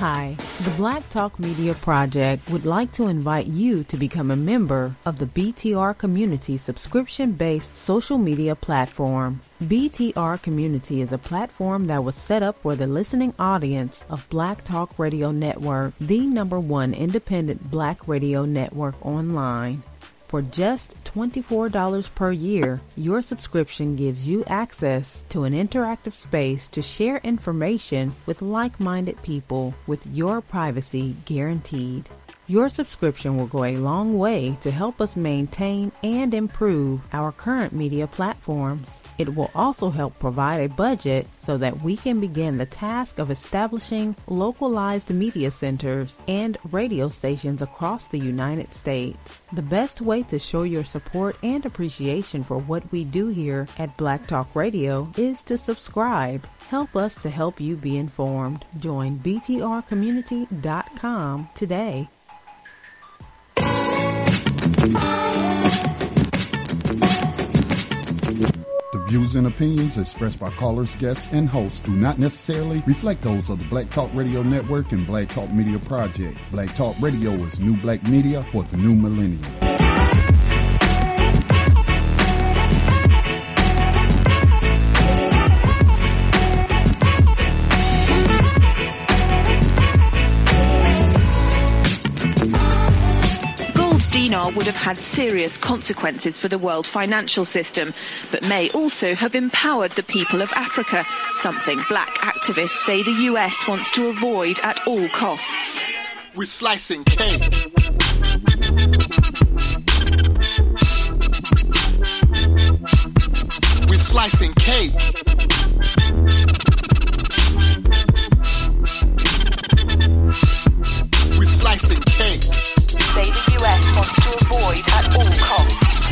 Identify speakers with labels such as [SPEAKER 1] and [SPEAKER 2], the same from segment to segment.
[SPEAKER 1] Hi, the Black Talk Media Project would like to invite you to become a member of the BTR Community subscription-based social media platform. BTR Community is a platform that was set up for the listening audience of Black Talk Radio Network, the #1 independent black radio network online. For just $24 per year, your subscription gives you access to an interactive space to share information with like-minded people with your privacy guaranteed. Your subscription will go a long way to help us maintain and improve our current media platforms. It will also help provide a budget so that we can begin the task of establishing localized media centers and radio stations across the United States. The best way to show your support and appreciation for what we do here at Black Talk Radio is to subscribe. Help us to help you be informed. Join btrcommunity.com today.
[SPEAKER 2] The views and opinions expressed by callers, guests, and hosts do not necessarily reflect those of the Black Talk Radio Network and Black Talk Media Project. Black Talk Radio is new black media for the new millennium.
[SPEAKER 3] Dinar would have had serious consequences for the world financial system, but may also have empowered the people of Africa, something black activists say the US wants to avoid at all costs.
[SPEAKER 4] We're slicing cake. We're slicing cake. We're slicing cake.
[SPEAKER 3] Say the US wants to avoid at all costs.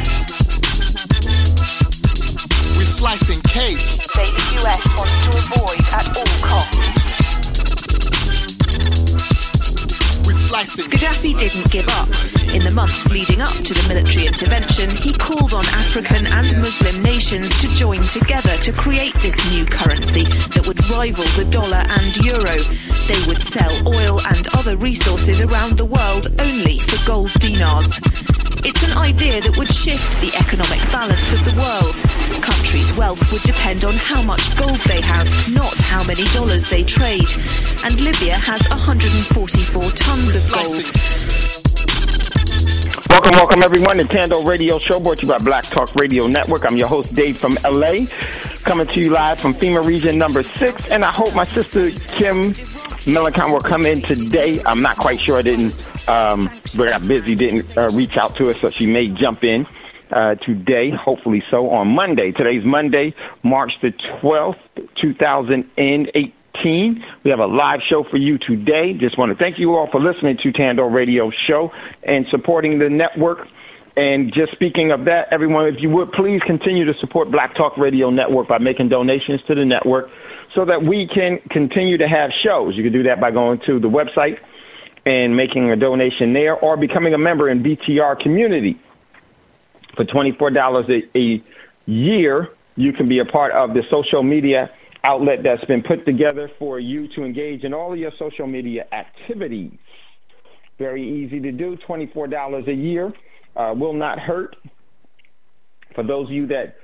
[SPEAKER 4] We're slicing cake.
[SPEAKER 3] Say the US wants to avoid at all costs.
[SPEAKER 4] We're slicing.
[SPEAKER 3] Gaddafi didn't give up. In the months leading up to the military intervention, he called on African and Muslim nations to join together to create this new currency that would rival the dollar and euro. They would sell oil and other resources around the world only for gold dinars. It's an idea that would shift the economic balance of the world. Countries' wealth would depend on how much gold they have, not how many dollars they trade. And Libya has 144 tons of gold.
[SPEAKER 5] Welcome everyone to Thando Radio Show, brought to you by Black Talk Radio Network. I'm your host, Dave from LA, coming to you live from FEMA Region number 6. And I hope my sister Kim Millikan will come in today. I'm not quite sure. We got busy, didn't reach out to her, so she may jump in today, hopefully so, on Monday. Today's Monday, March the 12th, 2018. We have a live show for you today. Just want to thank you all for listening to Thando Radio Show and supporting the network. And just speaking of that, everyone, if you would please continue to support Black Talk Radio Network by making donations to the network so that we can continue to have shows. You can do that by going to the website and making a donation there, or becoming a member in BTR Community. For $24 a year, you can be a part of the social media outlet that's been put together for you to engage in all of your social media activities. Very easy to do. $24 a year will not hurt. For those of you that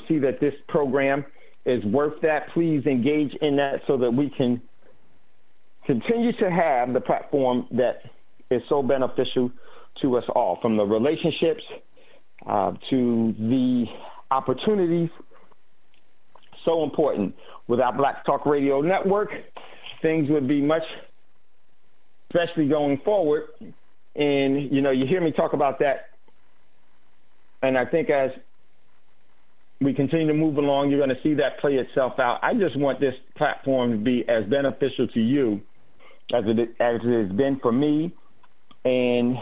[SPEAKER 5] see that this program is worth that, please engage in that so that we can continue to have the platform that is so beneficial to us all, from the relationships to the opportunities. So important. Without Black Talk Radio Network, things would be much, especially going forward. And, you know, you hear me talk about that. And I think as we continue to move along, you're going to see that play itself out. I just want this platform to be as beneficial to you as it has been for me, and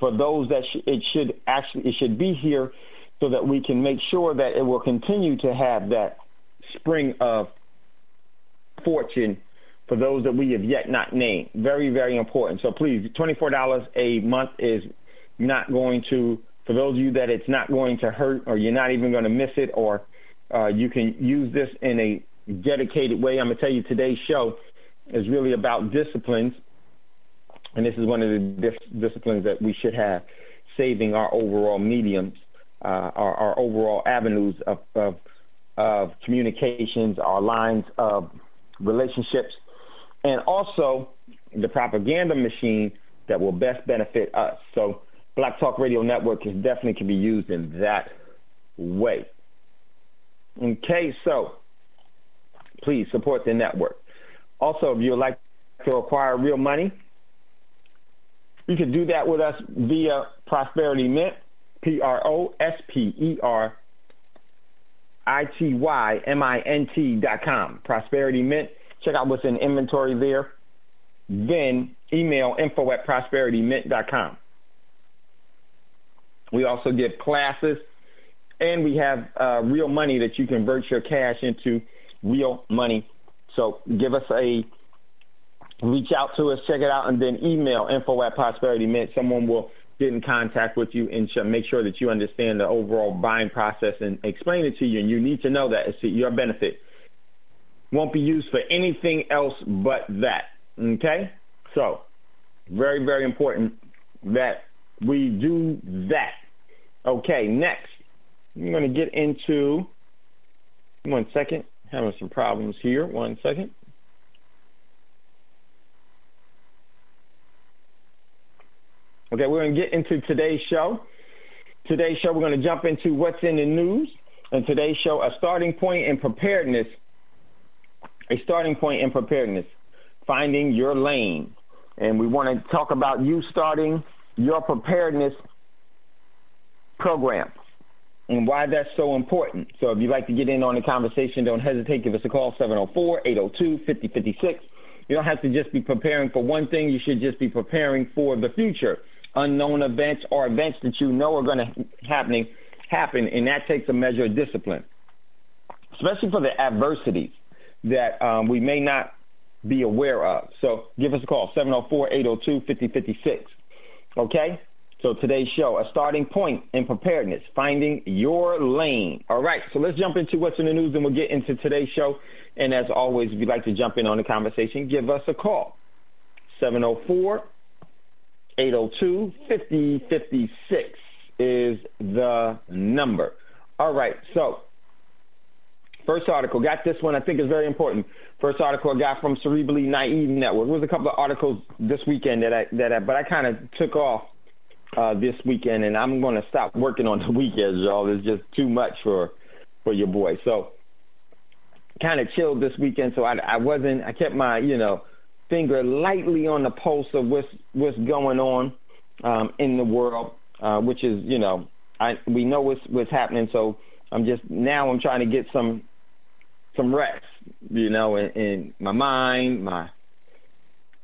[SPEAKER 5] for those that it should be here so that we can make sure that it will continue to have that spring of fortune for those that we have yet not named. Very, very important. So please, $24 a month is not going to, for those of you that it's not going to hurt, or you're not even going to miss it, or you can use this in a dedicated way. I'm going to tell you today's show is really about disciplines, and this is one of the disciplines that we should have, saving our overall mediums, our overall avenues of communications, our lines of relationships, and also the propaganda machine that will best benefit us. So Black Talk Radio Network definitely can be used in that way. Okay, so please support the network. Also, if you would like to acquire real money, you can do that with us via Prosperity Mint, PROSPERITYMINT.com. Prosperity Mint. Check out what's in inventory there. Then email info@prosperitymint.com. We also give classes, and we have real money that you convert your cash into real money. So reach out to us, check it out, and then email info@prosperitymint. Someone will get in contact with you and make sure that you understand the overall buying process and explain it to you. And you need to know that it's to your benefit. Won't be used for anything else but that. Okay? So, very, very important that we do that. Okay, next, I'm going to get into, 1 second, having some problems here, 1 second. Okay, we're going to get into today's show. Today's show, we're going to jump into what's in the news. And today's show, a starting point in preparedness, finding your lane. And we want to talk about you starting your preparedness program and why that's so important. So if you'd like to get in on the conversation, don't hesitate. Give us a call, 704-802-5056. You don't have to just be preparing for one thing. You should just be preparing for the future. Unknown events or events that you know are going to happen, and that takes a measure of discipline, especially for the adversities that we may not be aware of. So give us a call, 704-802-5056. Okay? So today's show, a starting point in preparedness, finding your lane. All right, so let's jump into what's in the news, and we'll get into today's show. And as always, if you'd like to jump in on the conversation, give us a call, 704-802-5056 is the number. All right, so first article, got this one I think is very important. First article I got from Cerebrally Naive Network. There was a couple of articles this weekend but I kind of took off this weekend, and I'm going to stop working on the weekends, y'all. It's just too much for your boy. So kind of chilled this weekend, so I kept my, finger lightly on the pulse of what's going on in the world, which is, we know what's happening. So I'm trying to get some rest, in my mind, my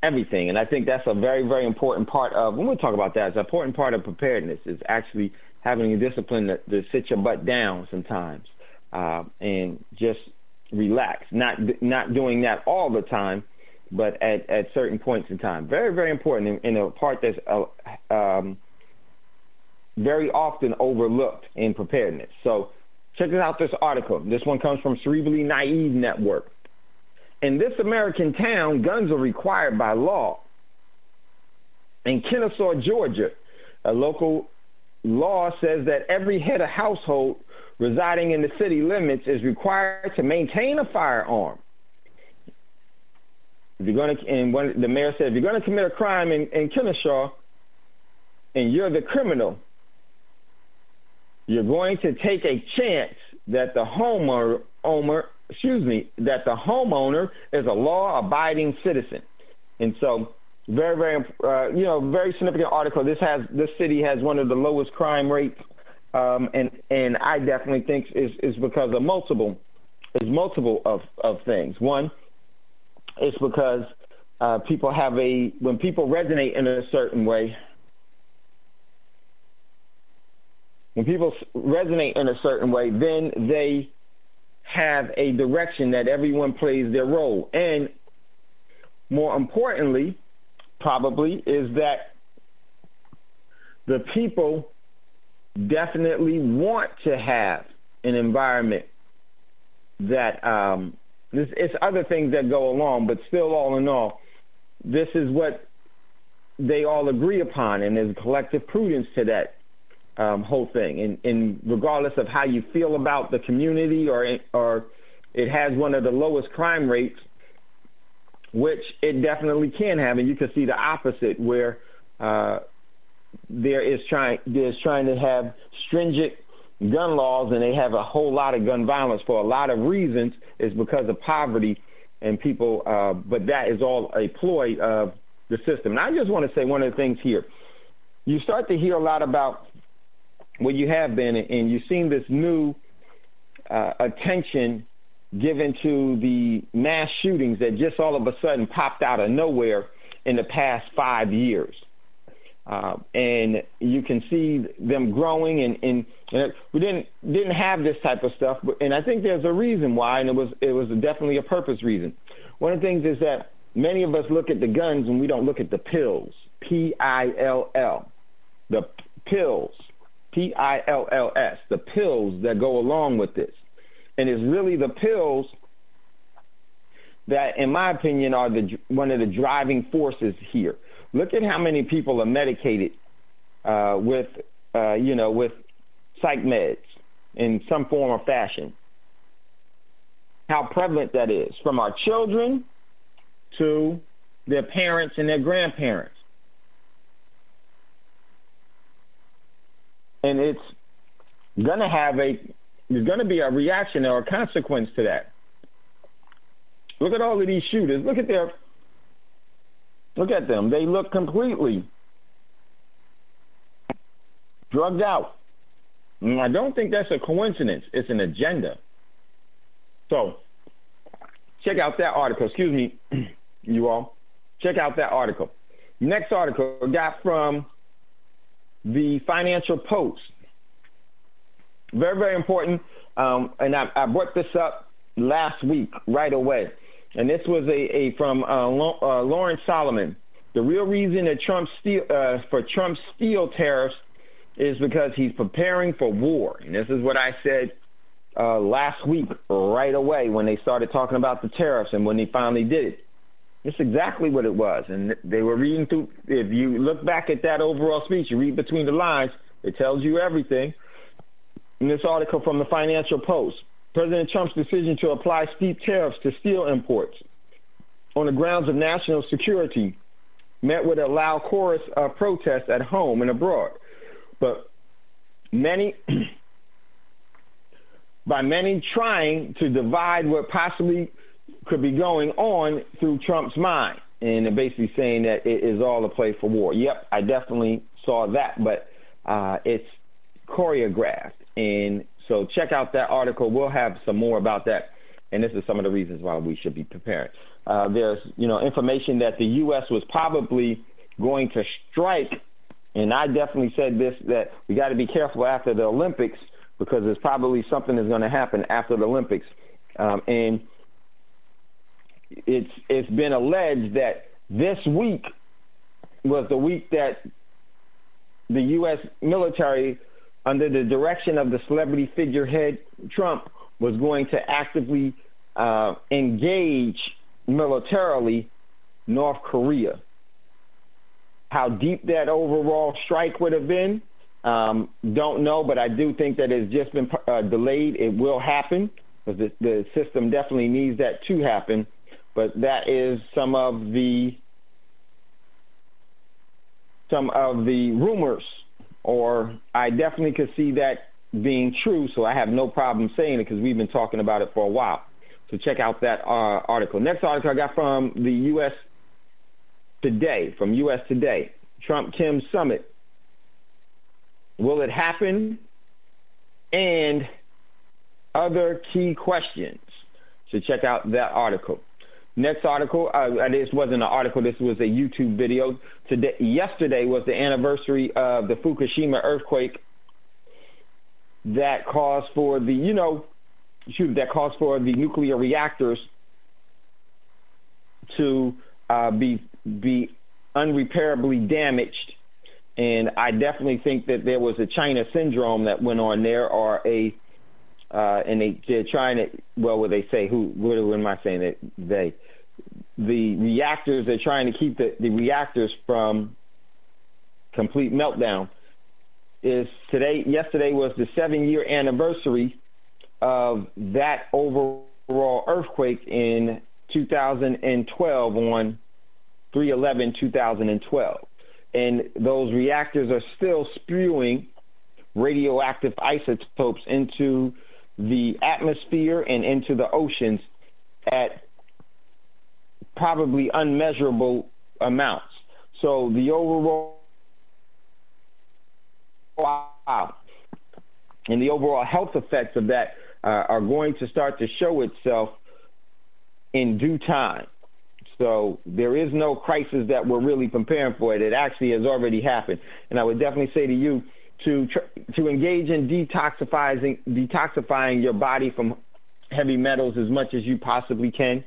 [SPEAKER 5] everything. And I think that's a very, very important part of, when we talk about that, it's an important part of preparedness is actually having a discipline to sit your butt down sometimes and just relax. Not doing that all the time, but at certain points in time. Very, very important, and a part that's very often overlooked in preparedness. So check out this article. This one comes from Cerebrally Naive Network. In this American town, guns are required by law. In Kennesaw, Georgia, a local law says that every head of household residing in the city limits is required to maintain a firearm. The mayor said, if you're going to commit a crime in Kennesaw and you're the criminal, you're going to take a chance that the homeowner is a law-abiding citizen. And so, very, very, very significant article. This city has one of the lowest crime rates, and I definitely think is because of multiple of things. One, it's because when people resonate in a certain way. When people resonate in a certain way, then they have a direction that everyone plays their role. And more importantly, probably, is that the people definitely want to have an environment that it's other things that go along, but still, all in all, this is what they all agree upon, and there's collective prudence to that whole thing. And regardless of how you feel about the community, or it has one of the lowest crime rates, which it definitely can have, and you can see the opposite, where there's trying to have stringent gun laws, and they have a whole lot of gun violence for a lot of reasons. It's because of poverty and people, but that is all a ploy of the system. And I just want to say one of the things here. You start to hear a lot about what you have been, and you've seen this new attention given to the mass shootings that just all of a sudden popped out of nowhere in the past 5 years. And you can see them growing, and we didn't have this type of stuff, and I think there's a reason why, and it was definitely a purpose reason. One of the things is that many of us look at the guns and we don't look at the pills, P-I-L-L, the pills, P-I-L-L-S, the pills that go along with this. And it's really the pills that, in my opinion, are one of the driving forces here. Look at how many people are medicated with psych meds in some form or fashion. How prevalent that is, from our children to their parents and their grandparents. And it's going to be a reaction or a consequence to that. Look at all of these shooters. Look at them. They look completely drugged out. And I don't think that's a coincidence. It's an agenda. So check out that article. Excuse me, you all. Check out that article. Next article I got from the Financial Post. Very, very important. And I brought this up last week right away. And this was from Lawrence Solomon. The real reason that Trump's steel tariffs is because he's preparing for war. And this is what I said last week right away when they started talking about the tariffs and when he finally did it. It's exactly what it was. And they were reading through. If you look back at that overall speech, you read between the lines, it tells you everything. In this article from the Financial Post, President Trump's decision to apply steep tariffs to steel imports on the grounds of national security met with a loud chorus of protests at home and abroad. But by many trying to divide what possibly could be going on through Trump's mind, and they're basically saying that it is all a play for war. Yep, I definitely saw that, but it's choreographed. And so check out that article. We'll have some more about that, and this is some of the reasons why we should be prepared. There's, information that the U.S. was probably going to strike, and I definitely said this, that we got to be careful after the Olympics because there's probably something that's going to happen after the Olympics. And it's been alleged that this week was the week that the U.S. military, under the direction of the celebrity figurehead Trump, was going to actively engage militarily North Korea. How deep that overall strike would have been, don't know, but I do think that it's just been delayed. It will happen because the system definitely needs that to happen. But that is some of the rumors, or I definitely could see that being true, so I have no problem saying it because we've been talking about it for a while. So check out that article. Next article I got from the U.S. Today, from U.S. Today. Trump-Kim summit. Will it happen? And other key questions. So check out that article. Next article, this wasn't an article, this was a YouTube video. Yesterday was the anniversary of the Fukushima earthquake that caused for the, nuclear reactors to be unrepairably damaged. And I definitely think that there was a China syndrome that went on there, or a and they're trying to, well, what they say, what am I saying? That the reactors, they're trying to keep the reactors from complete meltdown. Yesterday was the 7-year anniversary of that overall earthquake in 2012 on 3/11/2012. And those reactors are still spewing radioactive isotopes into the atmosphere and into the oceans at probably unmeasurable amounts. So the overall and the overall health effects of that are going to start to show itself in due time. So there is no crisis that we're really preparing for. It actually has already happened. And I would definitely say to you to engage in detoxifying your body from heavy metals as much as you possibly can.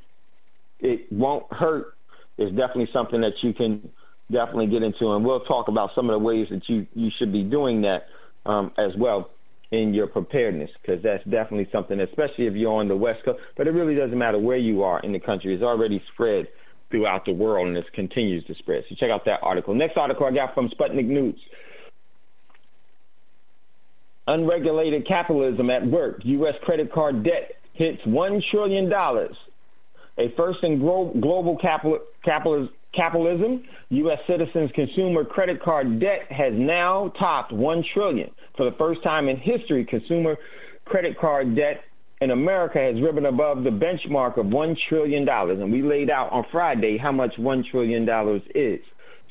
[SPEAKER 5] It won't hurt. It's definitely something that you can definitely get into. And we'll talk about some of the ways that you should be doing that as well in your preparedness, because that's definitely something, especially if you're on the West Coast. But it really doesn't matter where you are in the country. It's already spread throughout the world, and it continues to spread. So check out that article. Next article I got from Sputnik News. Unregulated capitalism at work. U.S. credit card debt hits $1 trillion. A first in global capitalism, U.S. citizens' consumer credit card debt has now topped $1 trillion. For the first time in history, consumer credit card debt in America has risen above the benchmark of $1 trillion. And we laid out on Friday how much $1 trillion is.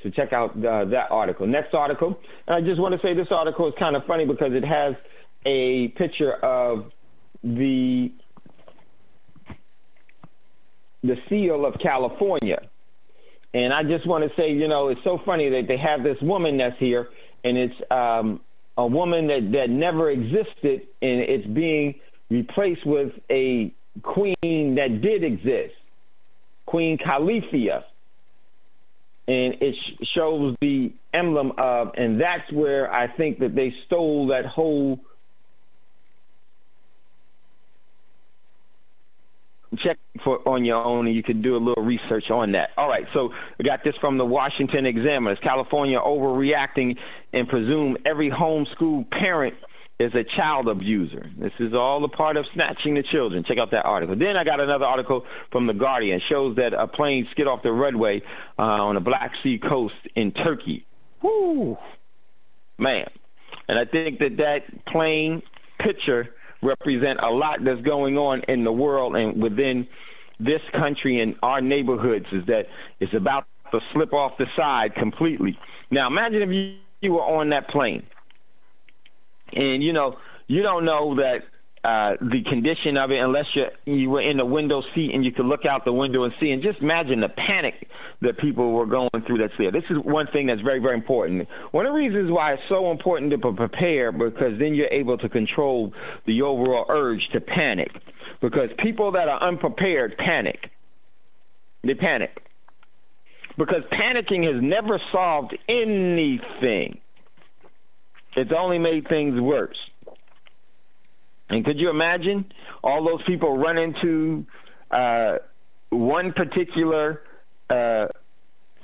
[SPEAKER 5] So check out that article. Next article. And I just want to say this article is kind of funny because it has a picture of the seal of California. And I just want to say, it's so funny that they have this woman that's here, and it's a woman that never existed, and it's being replaced with a queen that did exist, Queen Califia. And it shows the emblem of, and that's where I think that they stole that whole. Check on your own, and you can do a little research on that. All right, so we got this from the Washington Examiner. California overreacting and presume every homeschool parent is a child abuser. This is all a part of snatching the children. Check out that article. Then I got another article from The Guardian. It shows that a plane skid off the runway on the Black Sea coast in Turkey. Whoo, man. And I think that plane picture represent a lot that's going on in the world and within this country and our neighborhoods, is that it's about to slip off the side completely. Now, imagine if you were on that plane and, you don't know that the condition of it unless you were in the window seat and you could look out the window and see. And just imagine the panic that people were going through that's there. This is one thing that's very, very important. One of the reasons why it's so important to prepare, because then you're able to control the overall urge to panic. Because people that are unprepared panic. They panic. Because panicking has never solved anything. It's only made things worse. And could you imagine all those people run into one particular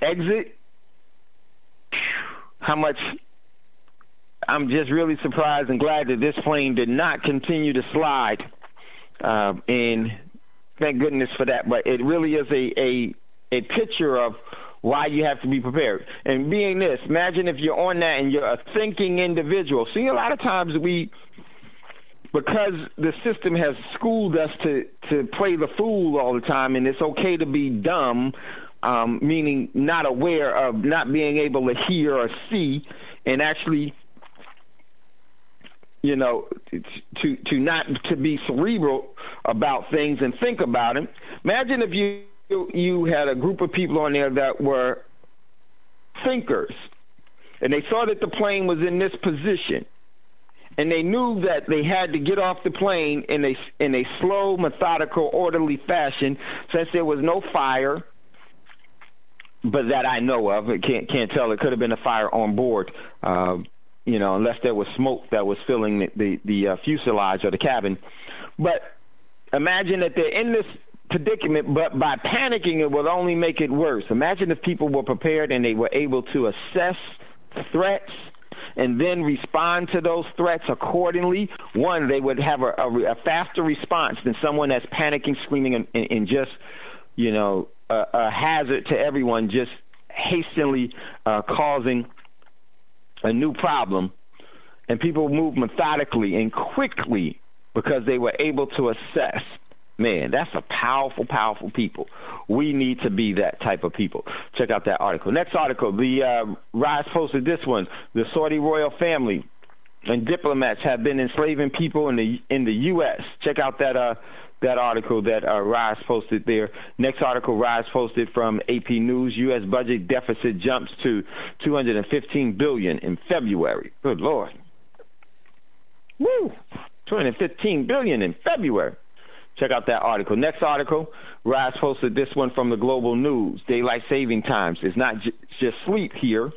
[SPEAKER 5] exit? How much? I'm just really surprised and glad that this plane did not continue to slide. And thank goodness for that. But it really is a picture of why you have to be prepared. And being this, imagine if you're on that and you're a thinking individual. See, a lot of times because the system has schooled us to play the fool all the time, and it's okay to be dumb, meaning not aware of, not being able to hear or see, and actually, to be cerebral about things and think about them. Imagine if you had a group of people on there that were thinkers, and they saw that the plane was in this position. And they knew that they had to get off the plane in a slow, methodical, orderly fashion, since there was no fire, but that I know of. I can't tell. It could have been a fire on board, unless there was smoke that was filling the fuselage or the cabin. But imagine that they're in this predicament, but by panicking, it will only make it worse. Imagine if people were prepared and they were able to assess threats and then respond to those threats accordingly. One, they would have a faster response than someone that's panicking, screaming, and just, a hazard to everyone, just hastily causing a new problem. And people move methodically and quickly because they were able to assess. Man, that's a powerful, powerful people. We need to be that type of people. Check out that article. Next article, the Rise posted this one. The Saudi royal family and diplomats have been enslaving people in the U.S. Check out that article that Rise posted there. Next article, Rise posted from AP News. U.S. budget deficit jumps to $215 billion in February. Good Lord. Woo! $215 billion in February. Check out that article. Next article, Rise posted this one from the Global News. Daylight saving times is not just sleep here.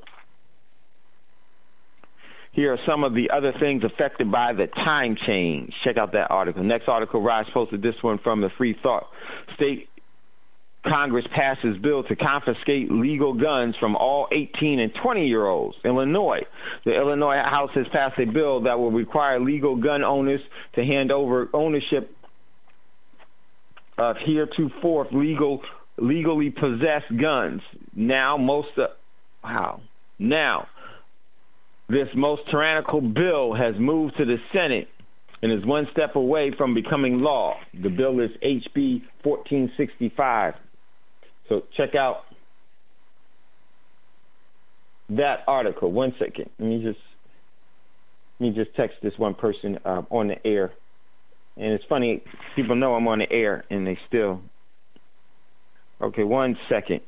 [SPEAKER 5] Here are some of the other things affected by the time change. Check out that article. Next article, Rise posted this one from the Free Thought. State Congress passes bill to confiscate legal guns from all 18 and 20-year-olds. Illinois. The Illinois House has passed a bill that will require legal gun owners to hand over ownership of heretofore legally possessed guns. Now, this most tyrannical bill has moved to the Senate and is one step away from becoming law. The bill is HB 1465. So check out that article. 1 second. Let me just text this one person on the air. And it's funny, people know I'm on the air, and they still... Okay, 1 second.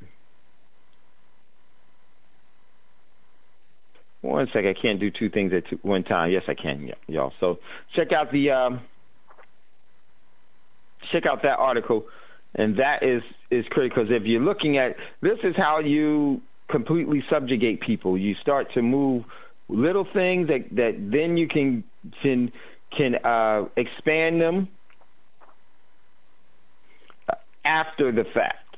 [SPEAKER 5] 1 second. I can't do two things at one time. Yes, I can, y'all. So check out that article, and that is critical. Because if you're looking at... This is how you completely subjugate people. You start to move little things that then you can expand them after the fact.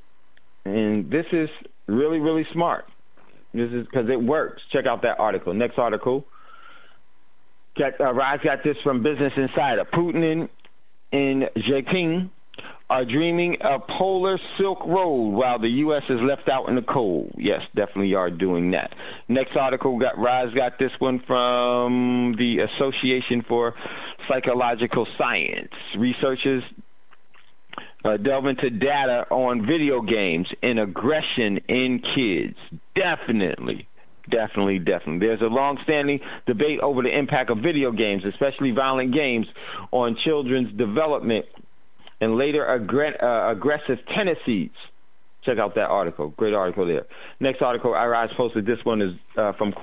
[SPEAKER 5] And this is really, really smart. This is because it works. Check out that article. Next article. Rise got this from Business Insider. Putin and Jinping are dreaming a polar Silk Road while the U.S. is left out in the cold. Yes, definitely are doing that. Next article, Rise got this one from the Association for Psychological Science. Researchers delve into data on video games and aggression in kids. Definitely. There's a long-standing debate over the impact of video games, especially violent games, on children's development and later aggressive tendencies. Check out that article. Great article there. Next article, Rise posted this one is from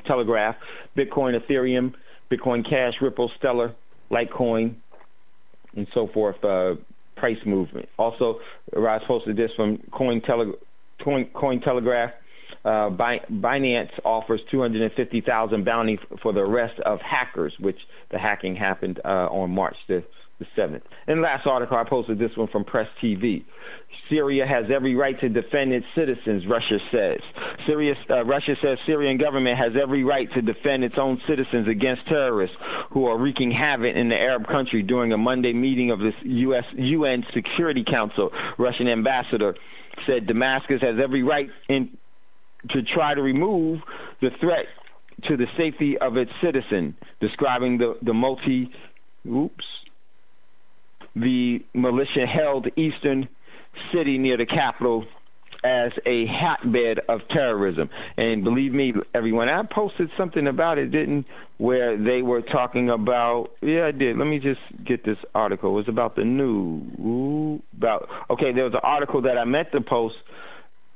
[SPEAKER 5] Telegraph. Bitcoin, Ethereum, Bitcoin Cash, Ripple, Stellar, Litecoin, and so forth, price movement. Also, Rise posted this from Cointelegraph. Binance offers $250,000 bounty for the arrest of hackers, which the hacking happened on March the 7th. And last article, I posted this one from Press TV. Syria has every right to defend its citizens, Russia says. Russia says Syrian government has every right to defend its own citizens against terrorists who are wreaking havoc in the Arab country during a Monday meeting of this UN Security Council. Russian ambassador said Damascus has every right to try to remove the threat to the safety of its citizen, describing the militia-held eastern city near the capital as a hotbed of terrorism. And believe me, everyone, I posted something about it, where they were talking about, I did. Let me just get this article. It was about the news. There was an article that I meant to post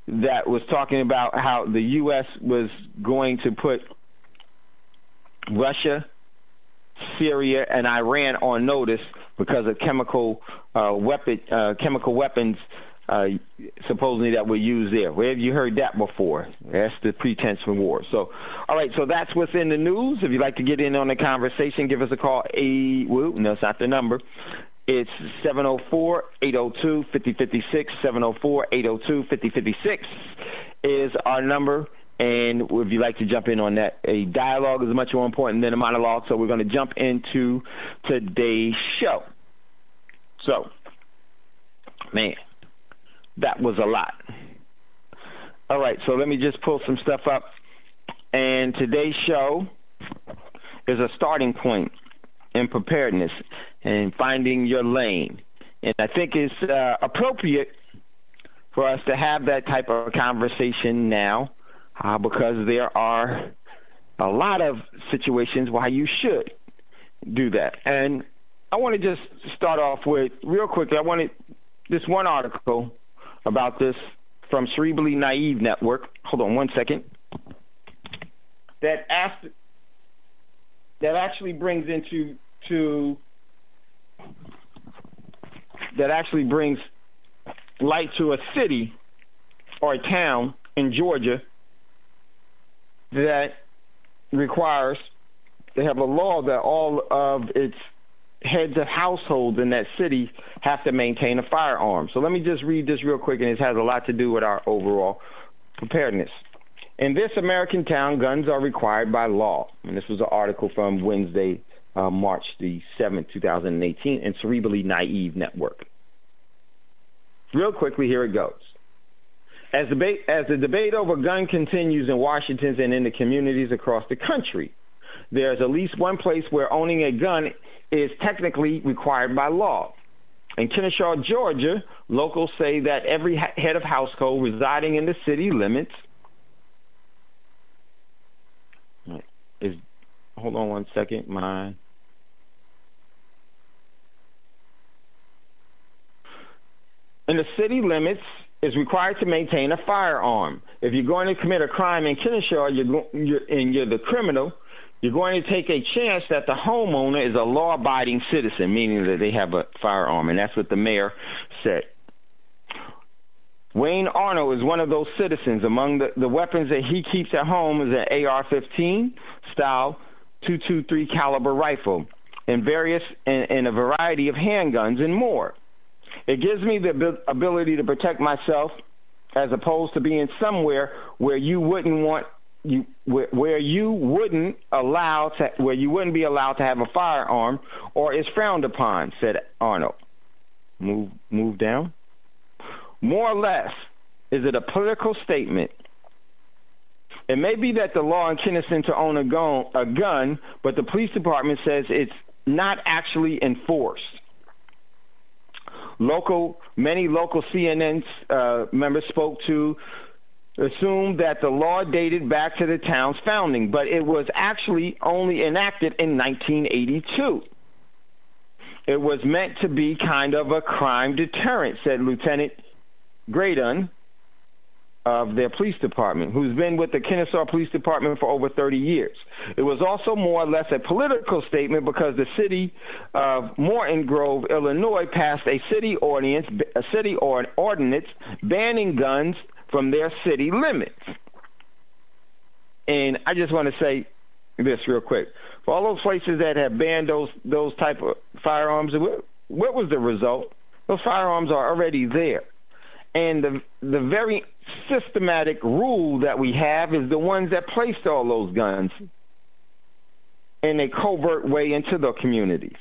[SPEAKER 5] that was talking about how the U.S. was going to put Russia, Syria, and Iran on notice because of chemical weapons supposedly that we use there. Where have you heard that before? That's the pretense for war. So, all right, so that's what's in the news. If you'd like to get in on the conversation, give us a call. No, it's not the number. It's 704-802-5056. 704-802-5056 is our number. And if you'd like to jump in on that, a dialogue is much more important than a monologue. So we're going to jump into today's show. So, man, that was a lot. All right, so let me just pull some stuff up. And today's show is a starting point in preparedness and finding your lane. And I think it's appropriate for us to have that type of conversation now because there are a lot of situations why you should do that. And I want to just start off with, real quickly, I wanted this one article about this from Cerebrally Naive Network. Hold on one second. That actually brings light to a city or a town in Georgia that requires, they have a law that all of its heads of households in that city have to maintain a firearm. So let me just read this real quick, and it has a lot to do with our overall preparedness. In this American town, guns are required by law. And this was an article from Wednesday, March the 7th, 2018, in Cerebrally Naive Network. Real quickly, here it goes. As the debate over gun continues in Washington and in the communities across the country, there's at least one place where owning a gun is technically required by law. In Kennesaw, Georgia, locals say that every head of household residing in the city limits hold on one second, in the city limits is required to maintain a firearm. If you're going to commit a crime in Kennesaw, you're the criminal, you're going to take a chance that the homeowner is a law-abiding citizen, meaning that they have a firearm, and that's what the mayor said. Wayne Arnold is one of those citizens. Among the weapons that he keeps at home is an AR-15 style .223 caliber rifle and a variety of handguns and more. It gives me the ability to protect myself as opposed to being somewhere where you wouldn't be allowed to have a firearm or is frowned upon, said Arnold. Move down. More or less, is it a political statement? It may be that the law in Kennesaw to own a gun, but the police department says it's not actually enforced. Many local CNN members spoke to assumed that the law dated back to the town's founding, but it was actually only enacted in 1982. It was meant to be kind of a crime deterrent, said Lieutenant Graydon of their police department, who's been with the Kennesaw Police Department for over 30 years. It was also more or less a political statement because the city of Morton Grove, Illinois, passed a city ordinance banning guns from their city limits. And I just want to say this real quick. For all those places that have banned those type of firearms, what was the result? Those firearms are already there. And the very systematic rule that we have is the ones that placed all those guns in a covert way into the communities.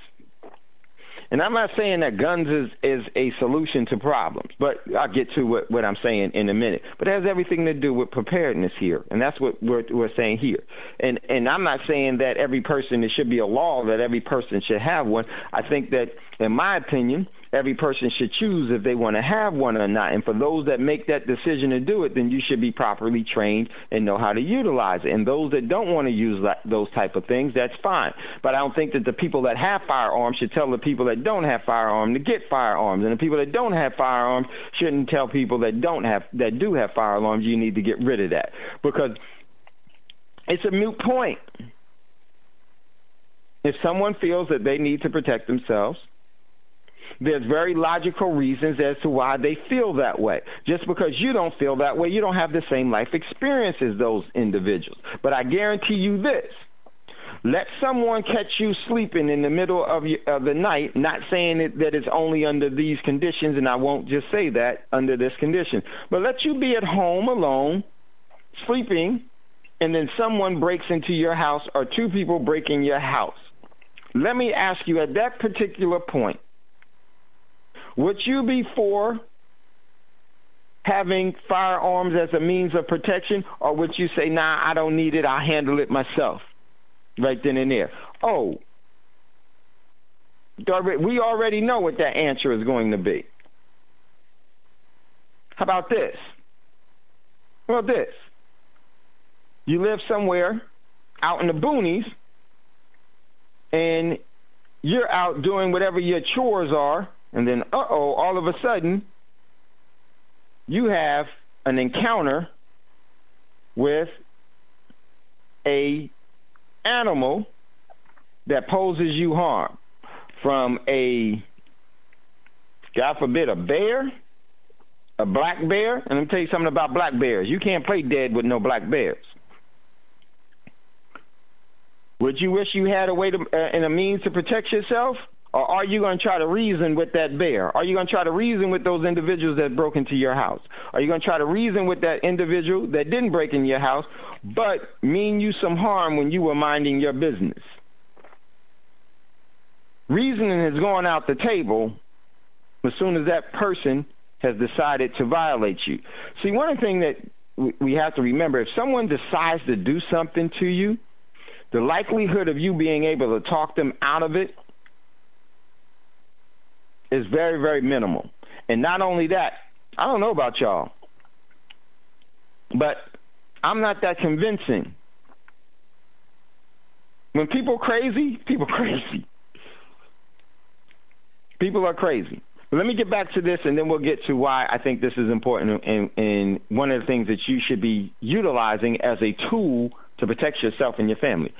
[SPEAKER 5] And I'm not saying that guns is a solution to problems, but I'll get to what I'm saying in a minute. But it has everything to do with preparedness here, and that's what we're saying here. And I'm not saying that every person, it should be a law that every person should have one. I think that, in my opinion, every person should choose if they want to have one or not. And for those that make that decision to do it, then you should be properly trained and know how to utilize it. And those that don't want to use those type of things, that's fine. But I don't think that the people that have firearms should tell the people that don't have firearms to get firearms. And the people that don't have firearms shouldn't tell people that do have firearms, you need to get rid of that. Because it's a moot point. If someone feels that they need to protect themselves, there's very logical reasons as to why they feel that way. Just because you don't feel that way, you don't have the same life experience as those individuals. But I guarantee you this. Let someone catch you sleeping in the middle of the night, not saying that it's only under these conditions, and I won't just say that under this condition, but let you be at home alone, sleeping, and then someone breaks into your house or two people break in your house. Let me ask you, at that particular point, would you be for having firearms as a means of protection, or would you say, nah, I don't need it, I'll handle it myself? Right then and there. Oh, we already know what that answer is going to be. How about this? Well, this. You live somewhere out in the boonies, and you're out doing whatever your chores are, and then, all of a sudden, you have an encounter with a animal that poses you harm, from a, God forbid, a bear, a black bear. And let me tell you something about black bears. You can't play dead with no black bears. Would you wish you had a way to and a means to protect yourself? Or are you going to try to reason with that bear? Are you going to try to reason with those individuals that broke into your house? Are you going to try to reason with that individual that didn't break in your house but mean you some harm when you were minding your business? Reasoning has gone out the table as soon as that person has decided to violate you. See, one of the things that we have to remember, if someone decides to do something to you, the likelihood of you being able to talk them out of it is very, very minimal. And not only that, I don't know about y'all, but I'm not that convincing. When people crazy, people crazy. People are crazy. But let me get back to this, and then we'll get to why I think this is important and one of the things that you should be utilizing as a tool to protect yourself and your family.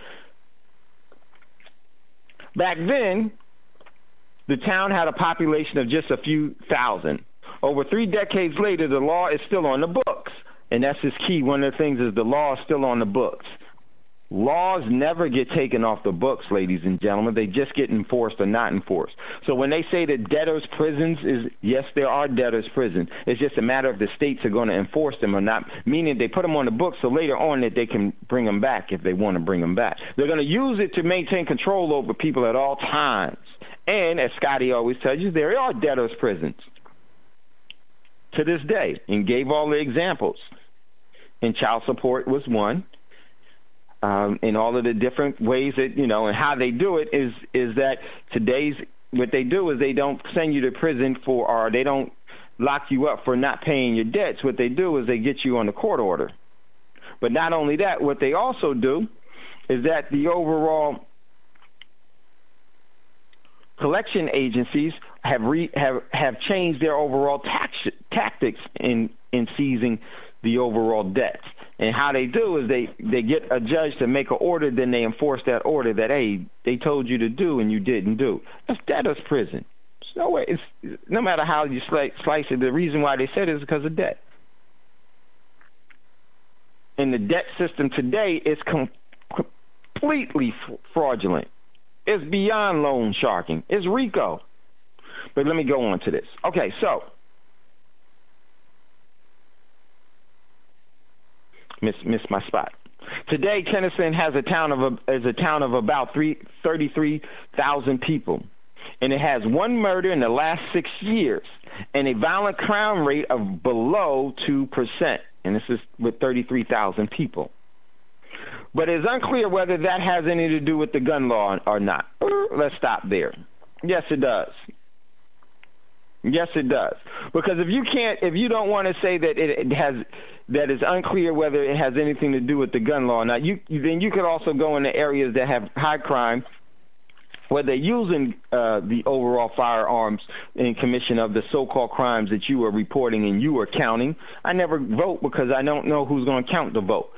[SPEAKER 5] Back then, the town had a population of just a few thousand. Over 3 decades later, the law is still on the books. And that's his key. One of the things is the law is still on the books. Laws never get taken off the books, ladies and gentlemen. They just get enforced or not enforced. So when they say that debtors' prisons is, yes, there are debtors' prisons. It's just a matter of the states are going to enforce them or not, meaning they put them on the books so later on that they can bring them back if they want to bring them back. They're going to use it to maintain control over people at all times. And as Scotty always tells you, there are debtors' prisons to this day, and gave all the examples. And child support was one. In all of the different ways that, and how they do it is that what they do is they don't send you to prison or they don't lock you up for not paying your debts. What they do is they get you on the court order. But not only that, what they also do is that the overall collection agencies have changed their overall tactics in seizing the overall debts. And how they do is they get a judge to make an order, then they enforce that order that, hey, they told you to do and you didn't do. That's debtor's prison. No way. No matter how you slice it, the reason why they said it is because of debt. And the debt system today is completely fraudulent. It's beyond loan sharking. It's RICO. But let me go on to this. Okay, so missed my spot. Today, Tennyson has a town of about 33,000 people, and it has one murder in the last 6 years, and a violent crime rate of below 2%. And this is with 33,000 people. But it's unclear whether that has anything to do with the gun law or not. Let's stop there. Yes, it does. Yes, it does. Because if you don't want to say that that is unclear whether it has anything to do with the gun law or not, then you could also go into areas that have high crime where they're using the overall firearms in commission of the so-called crimes that you are reporting and you are counting. I never vote because I don't know who's going to count the vote.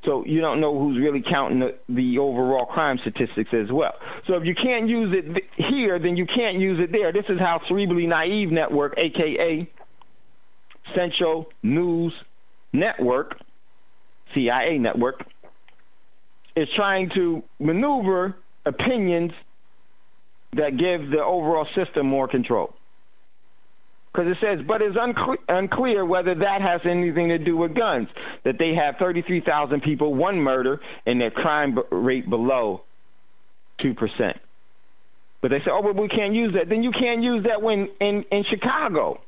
[SPEAKER 5] So you don't know who's really counting the overall crime statistics as well. So if you can't use it here, then you can't use it there. This is how Cerebrally Naive Network, a.k.a. Central News Network, CIA Network, is trying to maneuver opinions that give the overall system more control. Because it says, but it's unclear whether that has anything to do with guns, that they have 33,000 people, one murder, and their crime rate below 2%. But they say, oh, but we can't use that. Then you can't use that when in Chicago.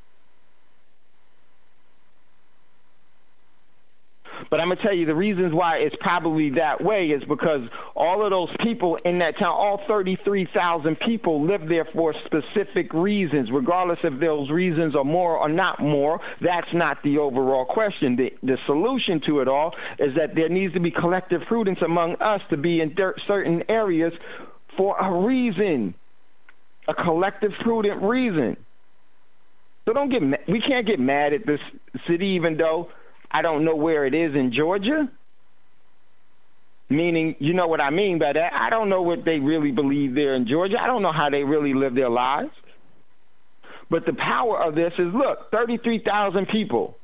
[SPEAKER 5] But I'm going to tell you the reasons why it's probably that way is because all of those people in that town, all 33,000 people live there for specific reasons, regardless if those reasons are more or not more. That's not the overall question. The solution to it all is that there needs to be collective prudence among us to be in certain areas for a reason, a collective prudent reason. So we can't get mad at this city, even though I don't know where it is in Georgia, meaning, you know what I mean by that. I don't know what they really believe there in Georgia. I don't know how they really live their lives. But the power of this is, look, 33,000 people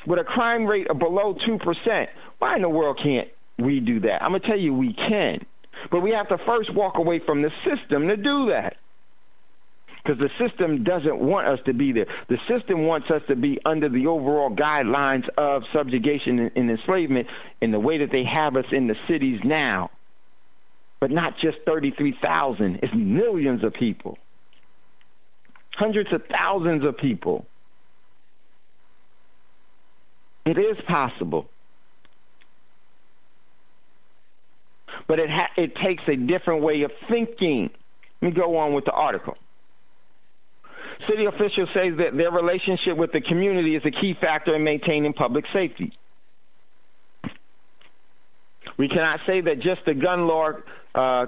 [SPEAKER 5] with a crime rate of below 2%. Why in the world can't we do that? I'm going to tell you we can. But we have to first walk away from the system to do that. Because the system doesn't want us to be there. The system wants us to be under the overall guidelines of subjugation and enslavement in the way that they have us in the cities now. But not just 33,000. It's millions of people. Hundreds of thousands of people. It is possible. But it takes a different way of thinking. Let me go on with the article. City officials say that their relationship with the community is a key factor in maintaining public safety. We cannot say that just the gun law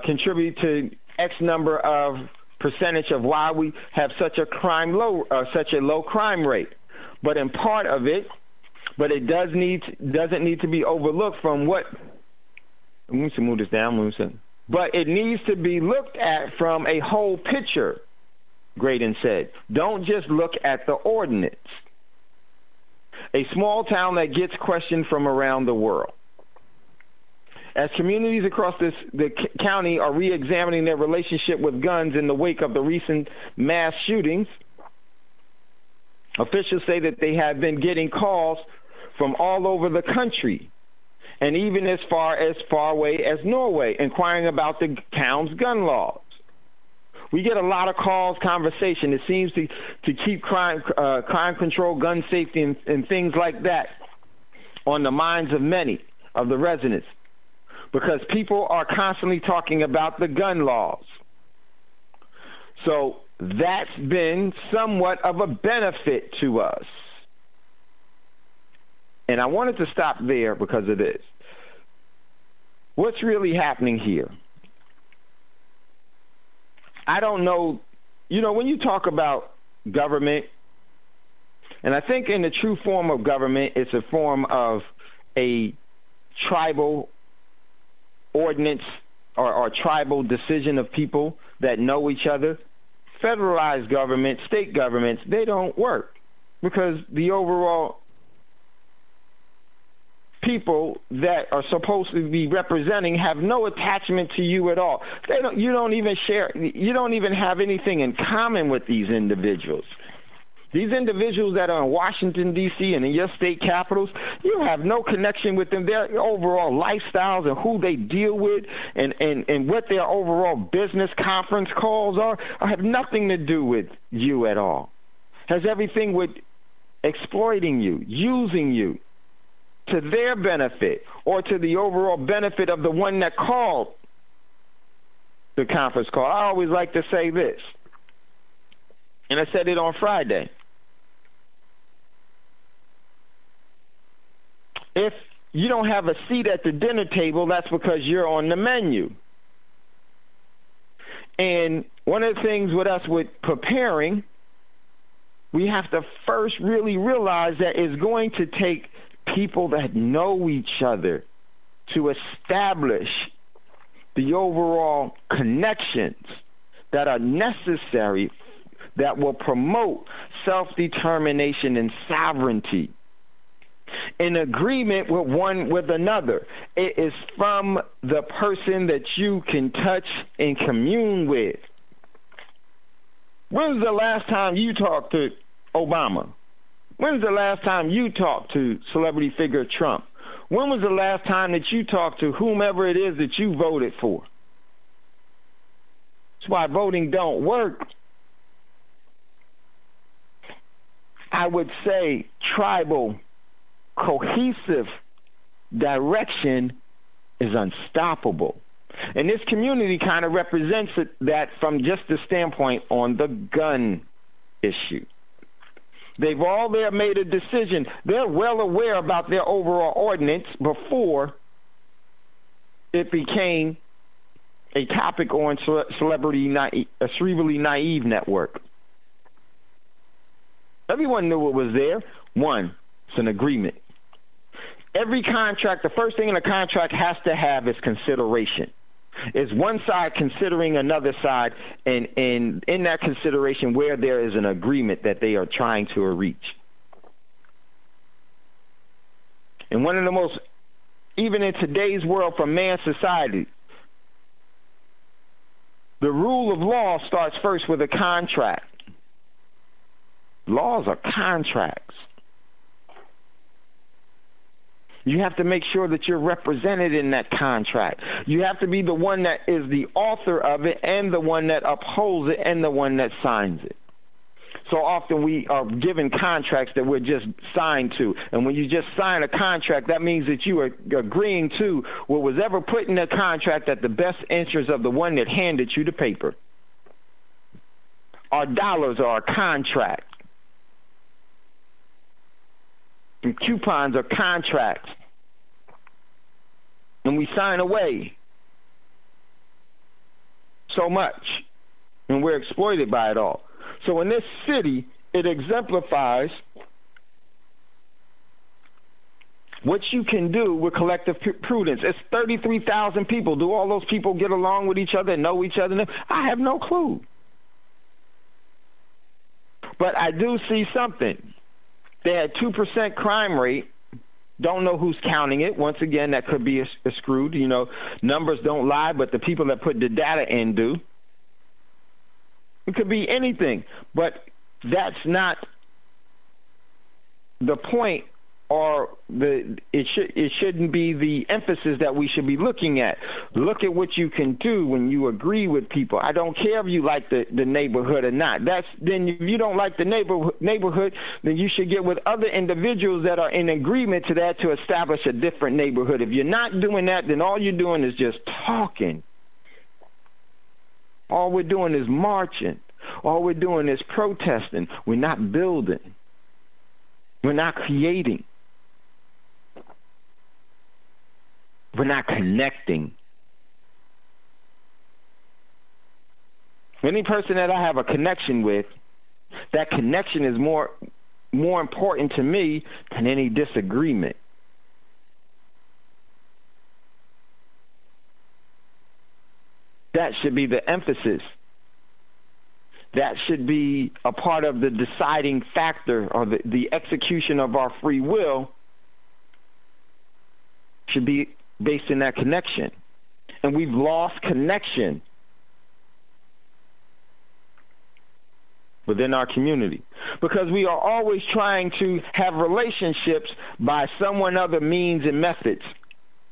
[SPEAKER 5] contribute to X number of percentage of why we have such a low crime rate. But in part of it, but it doesn't need to be overlooked from what. Let me move this down. But it needs to be looked at from a whole picture. Graydon said, don't just look at the ordinance. A small town that gets questioned from around the world. As communities across the county are re-examining their relationship with guns in the wake of the recent mass shootings, officials say that they have been getting calls from all over the country, and even as far away as Norway, inquiring about the town's gun laws. We get a lot of calls, conversation. It seems to keep crime control, gun safety, and things like that on the minds of many of the residents, because people are constantly talking about the gun laws. So that's been somewhat of a benefit to us. And I wanted to stop there because of this. What's really happening here? I don't know, when you talk about government, and I think in the true form of government, it's a form of a tribal ordinance or tribal decision of people that know each other. Federalized government, state governments, they don't work because the overall people that are supposed to be representing have no attachment to you at all. You don't even have anything in common with these individuals. These individuals that are in Washington, D.C. and in your state capitals, you have no connection with them. Their overall lifestyles and who they deal with and what their overall business conference calls are have nothing to do with you at all. Has everything with exploiting you, using you, to their benefit or to the overall benefit of the one that called the conference call. I always like to say this, and I said it on Friday. If you don't have a seat at the dinner table, that's because you're on the menu. And one of the things with us with preparing, we have to first really realize that it's going to take people that know each other to establish the overall connections that are necessary that will promote self-determination and sovereignty in agreement with one with another. It is from the person that you can touch and commune with. When's the last time you talked to Obama? When's the last time you talked to celebrity figure Trump? When was the last time that you talked to whomever it is that you voted for? That's why voting don't work. I would say tribal, cohesive direction is unstoppable. And this community kind of represents that from just the standpoint on the gun issue. They've all there made a decision. They're well aware about their overall ordinance before it became a topic on a cerebrally naive network. Everyone knew what was there. One, it's an agreement. Every contract, the first thing in a contract has to have is consideration. Is one side considering another side, and in that consideration where there is an agreement that they are trying to reach. And one of the most, even in today's world for man's society, the rule of law starts first with a contract. Laws are contracts. You have to make sure that you're represented in that contract. You have to be the one that is the author of it and the one that upholds it and the one that signs it. So often we are given contracts that we're just signed to. And when you just sign a contract, that means that you are agreeing to what was ever put in the contract at the best interest of the one that handed you the paper. Our dollars are a contract. And coupons are contracts. And we sign away so much. And we're exploited by it all. So in this city, it exemplifies what you can do with collective prudence. It's 33,000 people. Do all those people get along with each other and know each other? I have no clue. But I do see something. They had 2% crime rate. Don't know who's counting it. Once again, that could be screwed. You know, numbers don't lie, but the people that put the data in do. It could be anything, but that's not the point, or it shouldn't be the emphasis that we should be looking at. Look at what you can do when you agree with people. I don't care if you like the neighborhood or not. Then if you don't like the neighborhood, then you should get with other individuals that are in agreement to that to establish a different neighborhood. If you're not doing that, then all you're doing is just talking. All we're doing is marching. All we're doing is protesting. We're not building. We're not creating. We're not connecting. Any person that I have a connection with, that connection is more important to me than any disagreement. That should be the emphasis. That should be a part of the deciding factor, or the execution of our free will should be based in that connection. And we've lost connection within our community because we are always trying to have relationships by someone other means and methods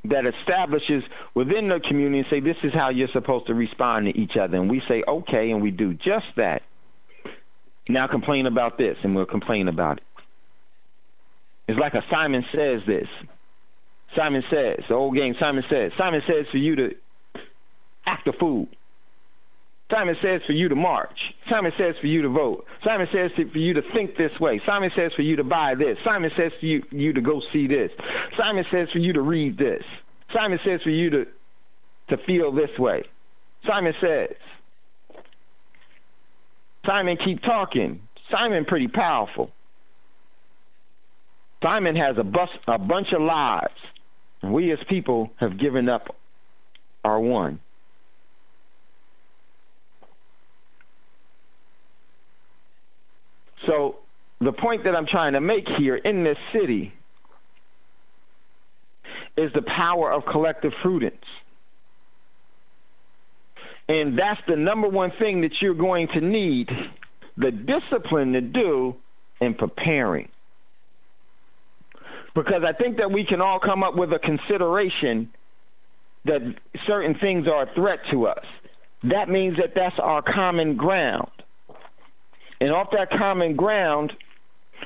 [SPEAKER 5] that establishes within the community and say, this is how you're supposed to respond to each other. And we say, okay, and we do just that. Now complain about this, and we'll complain about it. It's like a Simon Says this. Simon Says, the old game, Simon Says. Simon says for you to act a fool. Simon says for you to march. Simon says for you to vote. Simon says for you to think this way. Simon says for you to buy this. Simon says for you to go see this. Simon says for you to read this. Simon says for you to feel this way. Simon says. Simon, keep talking. Simon pretty powerful. Simon has a bunch of lives. We as people have given up our one. So the point that I'm trying to make here in this city is the power of collective prudence. And that's the number one thing that you're going to need the discipline to do in preparing. Because I think that we can all come up with a consideration that certain things are a threat to us. That means that that's our common ground. And off that common ground,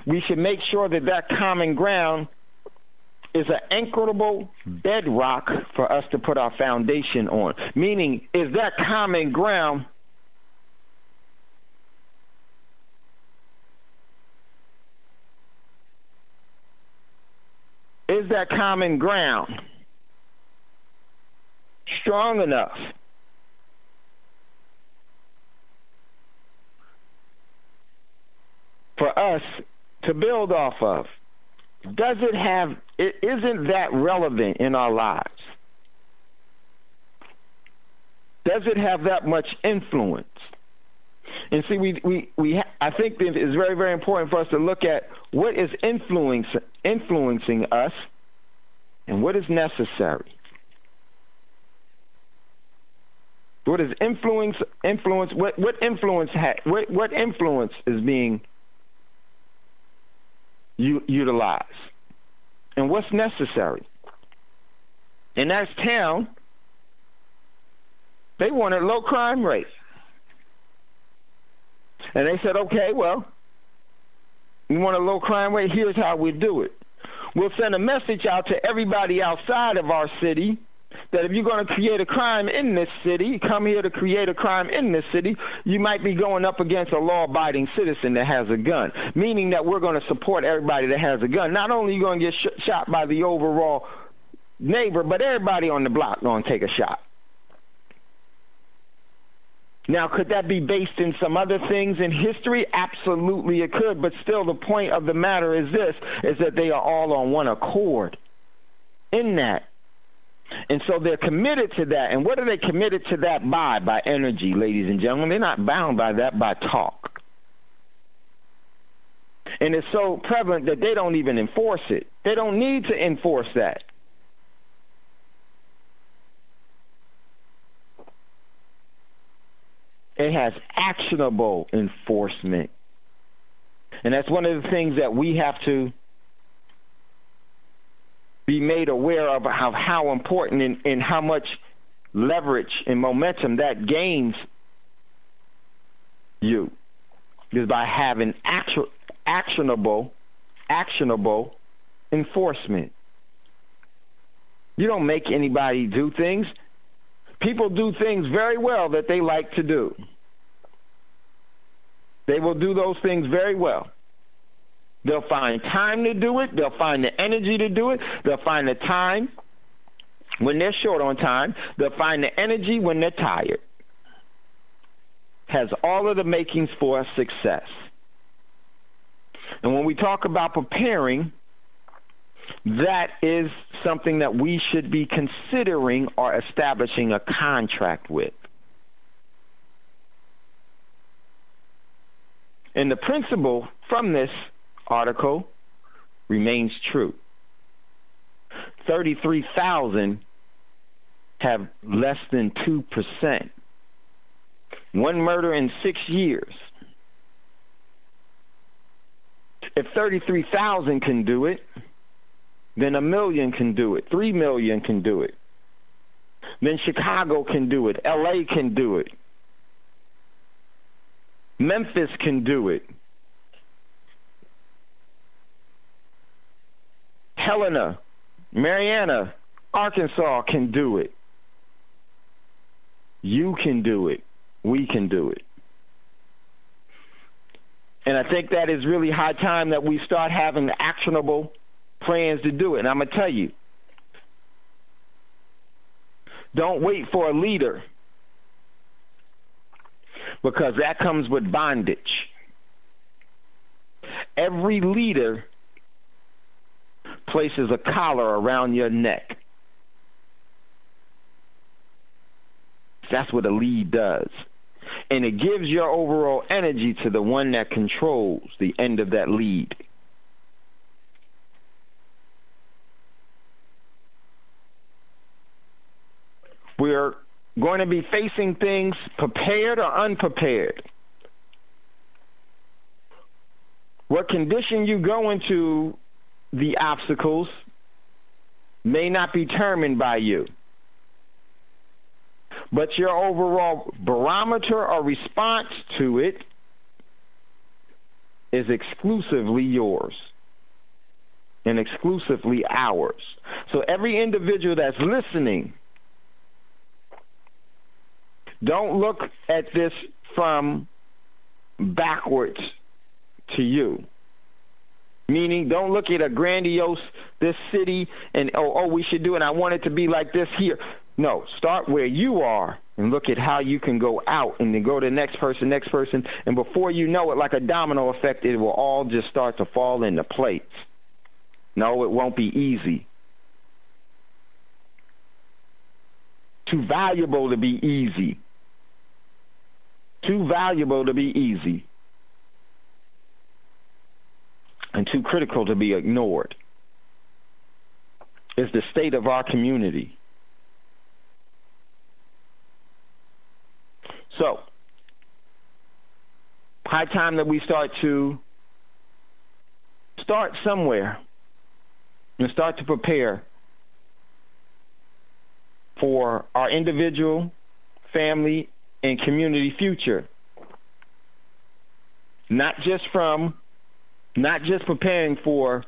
[SPEAKER 5] we should make sure that that common ground is an anchorable bedrock for us to put our foundation on. Meaning, is that common ground strong enough for us to build off of? Isn't that relevant in our lives? Does it have that much influence? And see, I think that it's very, very important for us to look at what is influencing us and what is necessary. What is what influence is being utilized, and what's necessary? In that town, they wanted low crime rates. And they said, okay, well, we want a low crime rate. Here's how we do it. We'll send a message out to everybody outside of our city that if you're going to create a crime in this city, come here to create a crime in this city, you might be going up against a law-abiding citizen that has a gun, meaning that we're going to support everybody that has a gun. Not only are you going to get shot by the overall neighbor, but everybody on the block going to take a shot. Now, could that be based in some other things in history? Absolutely it could, but still the point of the matter is this, is that they are all on one accord in that. And so they're committed to that. And what are they committed to that by? By energy, ladies and gentlemen. They're not bound by that by talk. And it's so prevalent that they don't even enforce it. They don't need to enforce that. It has actionable enforcement. And that's one of the things that we have to be made aware of how important and how much leverage and momentum that gains you is by having actionable enforcement. You don't make anybody do things. People do things very well that they like to do. They will do those things very well. They'll find time to do it. They'll find the energy to do it. They'll find the time when they're short on time. They'll find the energy when they're tired. Has all of the makings for success. And when we talk about preparing, that is something that we should be considering or establishing a contract with. And the principle from this article remains true. 33,000 have less than 2%. One murder in 6 years. If 33,000 can do it, then 1 million can do it. 3 million can do it. Then Chicago can do it. LA can do it. Memphis can do it. Helena, Marianna, Arkansas can do it. You can do it. We can do it. And I think that is really high time that we start having actionable plans to do it. And I'm going to tell you, don't wait for a leader, because that comes with bondage. Every leader places a collar around your neck. That's what a lead does. And it gives your overall energy to the one that controls the end of that lead. We're going to be facing things prepared or unprepared. What condition you go into the obstacles may not be determined by you, but your overall barometer or response to it is exclusively yours and exclusively ours. So every individual that's listening, don't look at this from backwards to you. Meaning, don't look at a grandiose, this city, and, oh, we should do it, and I want it to be like this here. No, start where you are and look at how you can go out and then go to the next person, and before you know it, like a domino effect, it will all just start to fall into place. No, it won't be easy. Too valuable to be easy. Too valuable to be easy. And too critical to be ignored is the state of our community. So, high time that we start somewhere and start to prepare for our individual, family, and community future. Not just preparing for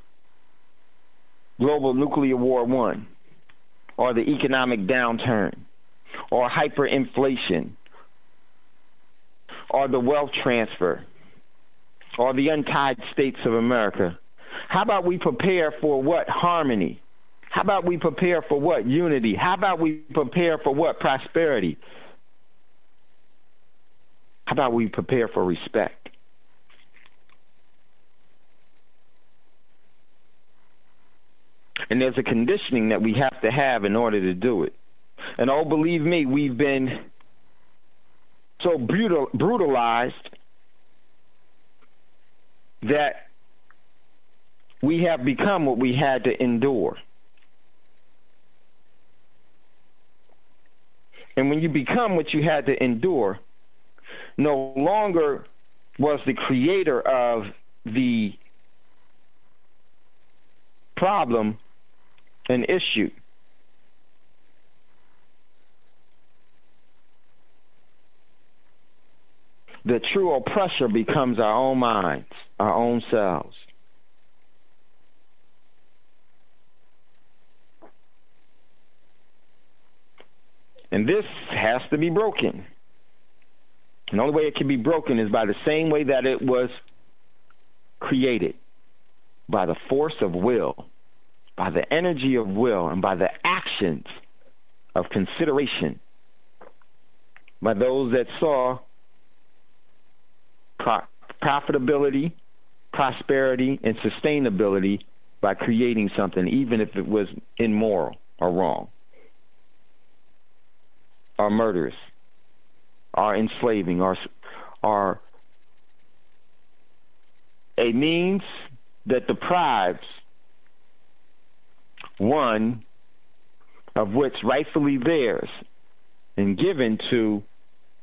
[SPEAKER 5] global nuclear war one, or the economic downturn, or hyperinflation, or the wealth transfer, or the untied states of America. How about we prepare for what? Harmony. How about we prepare for what? Unity. How about we prepare for what? Prosperity. How about we prepare for respect? And there's a conditioning that we have to have in order to do it. And oh, believe me, we've been so brutalized that we have become what we had to endure. And when you become what you had to endure, no longer was the creator of the problem an issue. The true oppressor becomes our own minds, our own selves. And this has to be broken. And the only way it can be broken is by the same way that it was created, by the force of will, by the energy of will, and by the actions of consideration, by those that saw profitability, prosperity, and sustainability by creating something, even if it was immoral or wrong, or murderous, or enslaving, or a means that deprives one of what's rightfully theirs and given to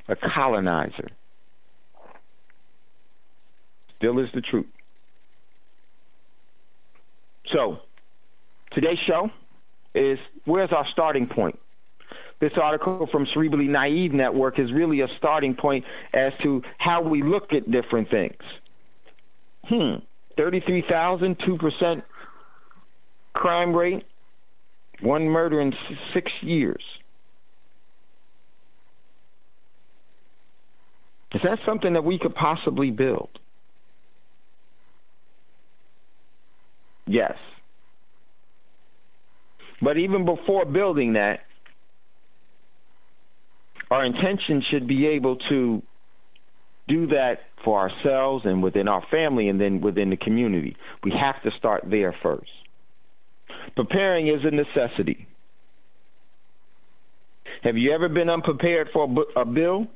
[SPEAKER 5] a colonizer. Still is the truth. So, today's show is, where's our starting point? This article from Cerebrally Naive Network is really a starting point as to how we look at different things. 33,000, 2% crime rate, one murder in 6 years. Is that something that we could possibly build? Yes. But even before building that, our intention should be able to do that for ourselves and within our family and then within the community. We have to start there first. Preparing is a necessity. Have you ever been unprepared for a bill?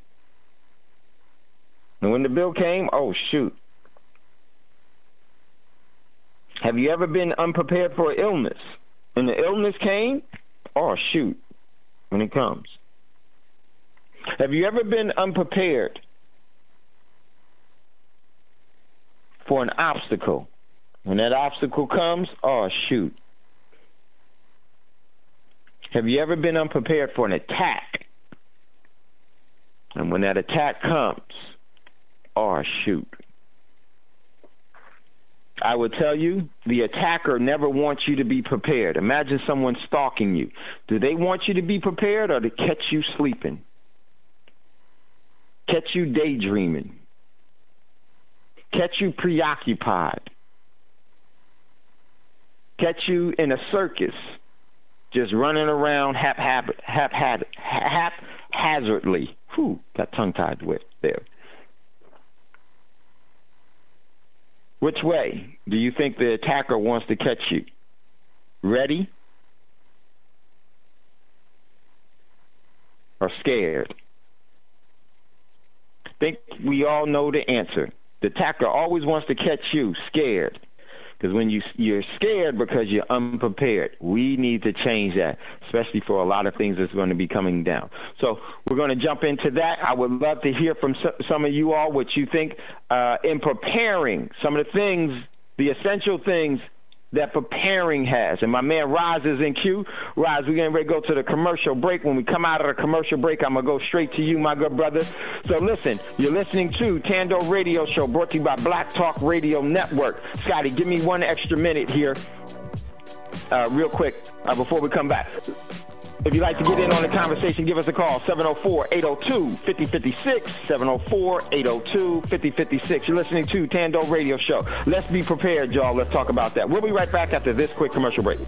[SPEAKER 5] And when the bill came, oh, shoot. Have you ever been unprepared for an illness? And the illness came, oh, shoot, when it comes. Have you ever been unprepared for an obstacle? When that obstacle comes, oh, shoot. Have you ever been unprepared for an attack? And when that attack comes, oh, shoot. I would tell you, the attacker never wants you to be prepared. Imagine someone stalking you. Do they want you to be prepared or to catch you sleeping? Catch you daydreaming? Catch you preoccupied? Catch you in a circus, just running around haphazardly. Whew, got tongue-tied with there. Which way do you think the attacker wants to catch you? Ready or scared? I think we all know the answer. The attacker always wants to catch you scared. Because when you're scared because you're unprepared. We need to change that, especially for a lot of things that's going to be coming down. So we're going to jump into that. I would love to hear from some of you all what you think in preparing, some of the things, the essential things that preparing has. And my man Roz is in queue. Roz, we're getting ready to go to the commercial break. When we come out of the commercial break, I'm going to go straight to you, my good brother. So listen, you're listening to Thando Radio Show, brought to you by Black Talk Radio Network. Scotty, give me one extra minute here real quick before we come back. If you'd like to get in on the conversation, give us a call, 704-802-5056, 704-802-5056. You're listening to Thando Radio Show. Let's be prepared, y'all. Let's talk about that. We'll be right back after this quick commercial break.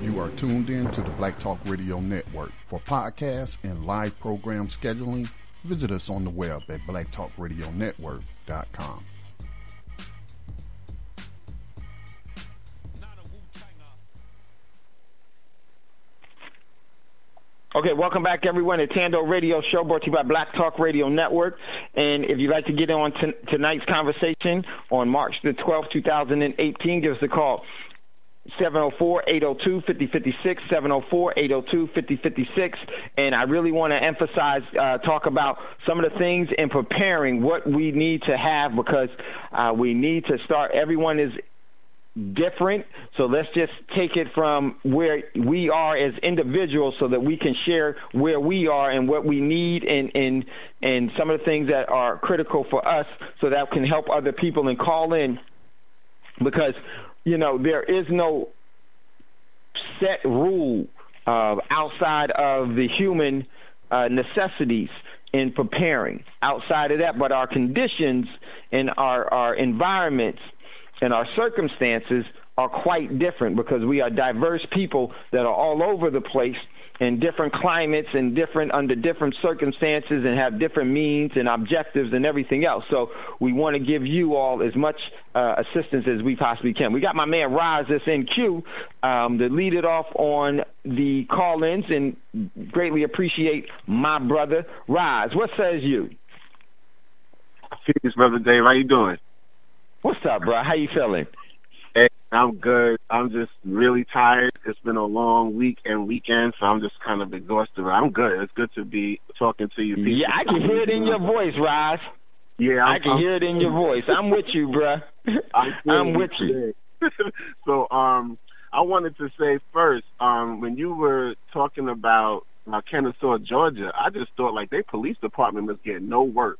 [SPEAKER 2] You are tuned in to the Black Talk Radio Network. For podcasts and live program scheduling, visit us on the web at blacktalkradionetwork.com.
[SPEAKER 5] Okay, welcome back, everyone, to Thando Radio Show, brought to you by Black Talk Radio Network. And if you'd like to get on tonight's conversation on March the 12th, 2018, give us a call, 704-802-5056, 704-802-5056. And I really want to emphasize, talk about some of the things in preparing what we need to have, because we need to start, everyone is different, so let's just take it from where we are as individuals so that we can share where we are and what we need and some of the things that are critical for us so that can help other people and call in, because, you know, there is no set rule outside of the human necessities in preparing. Outside of that, but our conditions and our environments and our circumstances are quite different because we are diverse people that are all over the place in different climates and under different circumstances and have different means and objectives and everything else. So we want to give you all as much assistance as we possibly can. We got my man Roz that's in queue to lead it off on the call-ins, and greatly appreciate my brother. Roz, what says you?
[SPEAKER 6] Peace, Brother Dave. How you doing?
[SPEAKER 5] What's up, bro? How you feeling?
[SPEAKER 6] Hey, I'm good. I'm just really tired. It's been a long week and weekend, so I'm just kind of exhausted. I'm good. It's good to be talking to you.
[SPEAKER 5] Yeah, I can hear it in your voice, Roz.
[SPEAKER 6] Yeah,
[SPEAKER 5] I can hear it in your voice. I'm with you, bro. I'm with you.
[SPEAKER 6] So, I wanted to say first, when you were talking about Kennesaw, Georgia, I just thought like their police department must get no work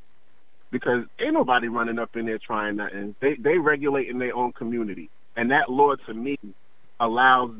[SPEAKER 6] because ain't nobody running up in there trying nothing. They regulate in their own community. And that law, to me, allows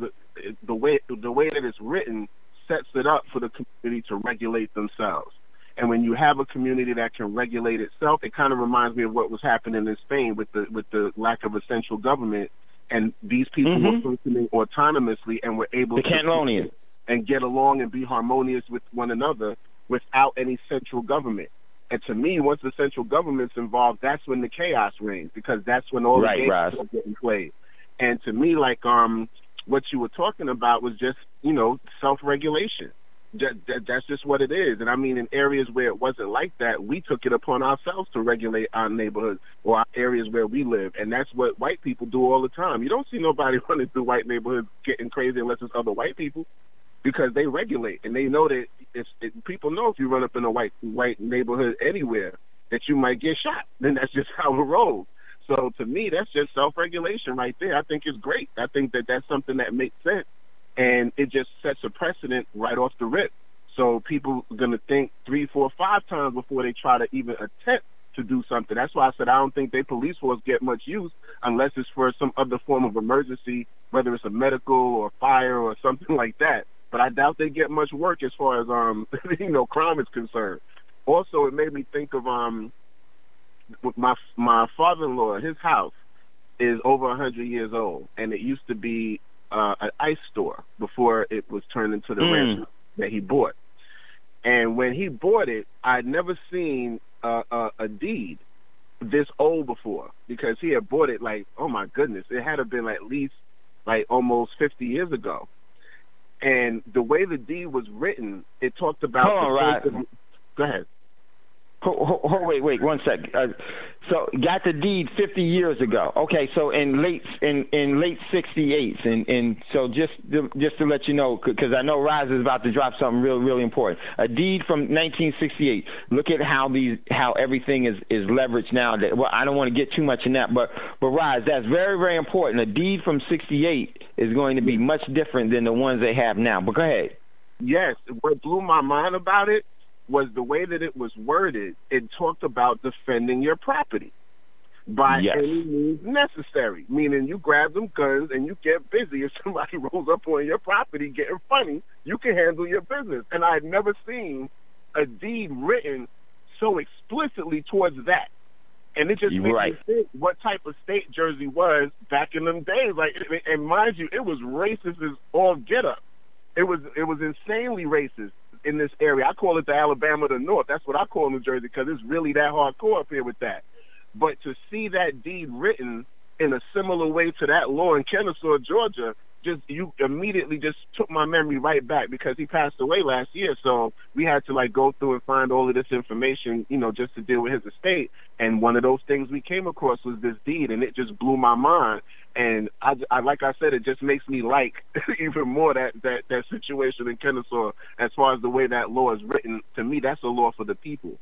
[SPEAKER 6] the way that it's written sets it up for the community to regulate themselves. And when you have a community that can regulate itself, it kind of reminds me of what was happening in Spain with the lack of a central government, and these people were functioning autonomously and were able to
[SPEAKER 5] Catalonian
[SPEAKER 6] and get along and be harmonious with one another without any central government. And to me, once the central government's involved, that's when the chaos reigns, because that's when all the games are getting played. And to me, like what you were talking about was just, self-regulation. That's just what it is. And I mean, in areas where it wasn't like that, we took it upon ourselves to regulate our neighborhoods or our areas where we live. And that's what white people do all the time. You don't see nobody running through white neighborhoods getting crazy unless it's other white people, because they regulate. And they know that people know if you run up in a white neighborhood anywhere that you might get shot. Then that's just how it rolls. So to me, that's just self-regulation right there. I think it's great. I think that that's something that makes sense. And it just sets a precedent right off the rip. So people are going to think 3, 4, 5 times before they try to even attempt to do something. That's why I said I don't think their police force get much use unless it's for some other form of emergency, whether it's a medical or fire or something like that. But I doubt they get much work as far as, crime is concerned. Also, it made me think of my father-in-law. His house is over 100 years old, and it used to be an ice store before it was turned into the ranch that he bought. And when he bought it, I'd never seen a deed this old before, because he had bought it like, oh my goodness, it had to have been at least like almost 50 years ago. And the way the deed was written, it talked about... Go ahead.
[SPEAKER 5] Wait, 1 sec. So got the deed 50 years ago. Okay, so in late 68, and so just to let you know, because I know Roz is about to drop something really important. A deed from 1968. Look at how everything is leveraged now. Well, I don't want to get too much in that, but Roz, that's very, very important. A deed from 68 is going to be much different than the ones they have now. But go ahead.
[SPEAKER 6] Yes, what blew my mind about it was the way that it was worded. It talked about defending your property by any means necessary, meaning you grab them guns and you get busy. If somebody rolls up on your property getting funny, you can handle your business. And I had never seen a deed written so explicitly towards that. And it just made me think what type of state Jersey was back in them days. Like, and mind you, it was racist as all get up. It was insanely racist in this area. I call it the Alabama of the North. That's what I call New Jersey, because it's really that hardcore up here with that. But to see that deed written in a similar way to that law in Kennesaw, Georgia, you immediately just took my memory right back, because he passed away last year. So we had to go through and find all of this information, just to deal with his estate. And one of those things we came across was this deed, and it just blew my mind. And I like I said, it just makes me like even more that situation in Kennesaw as far as the way that law is written. To me, that's a law for the people.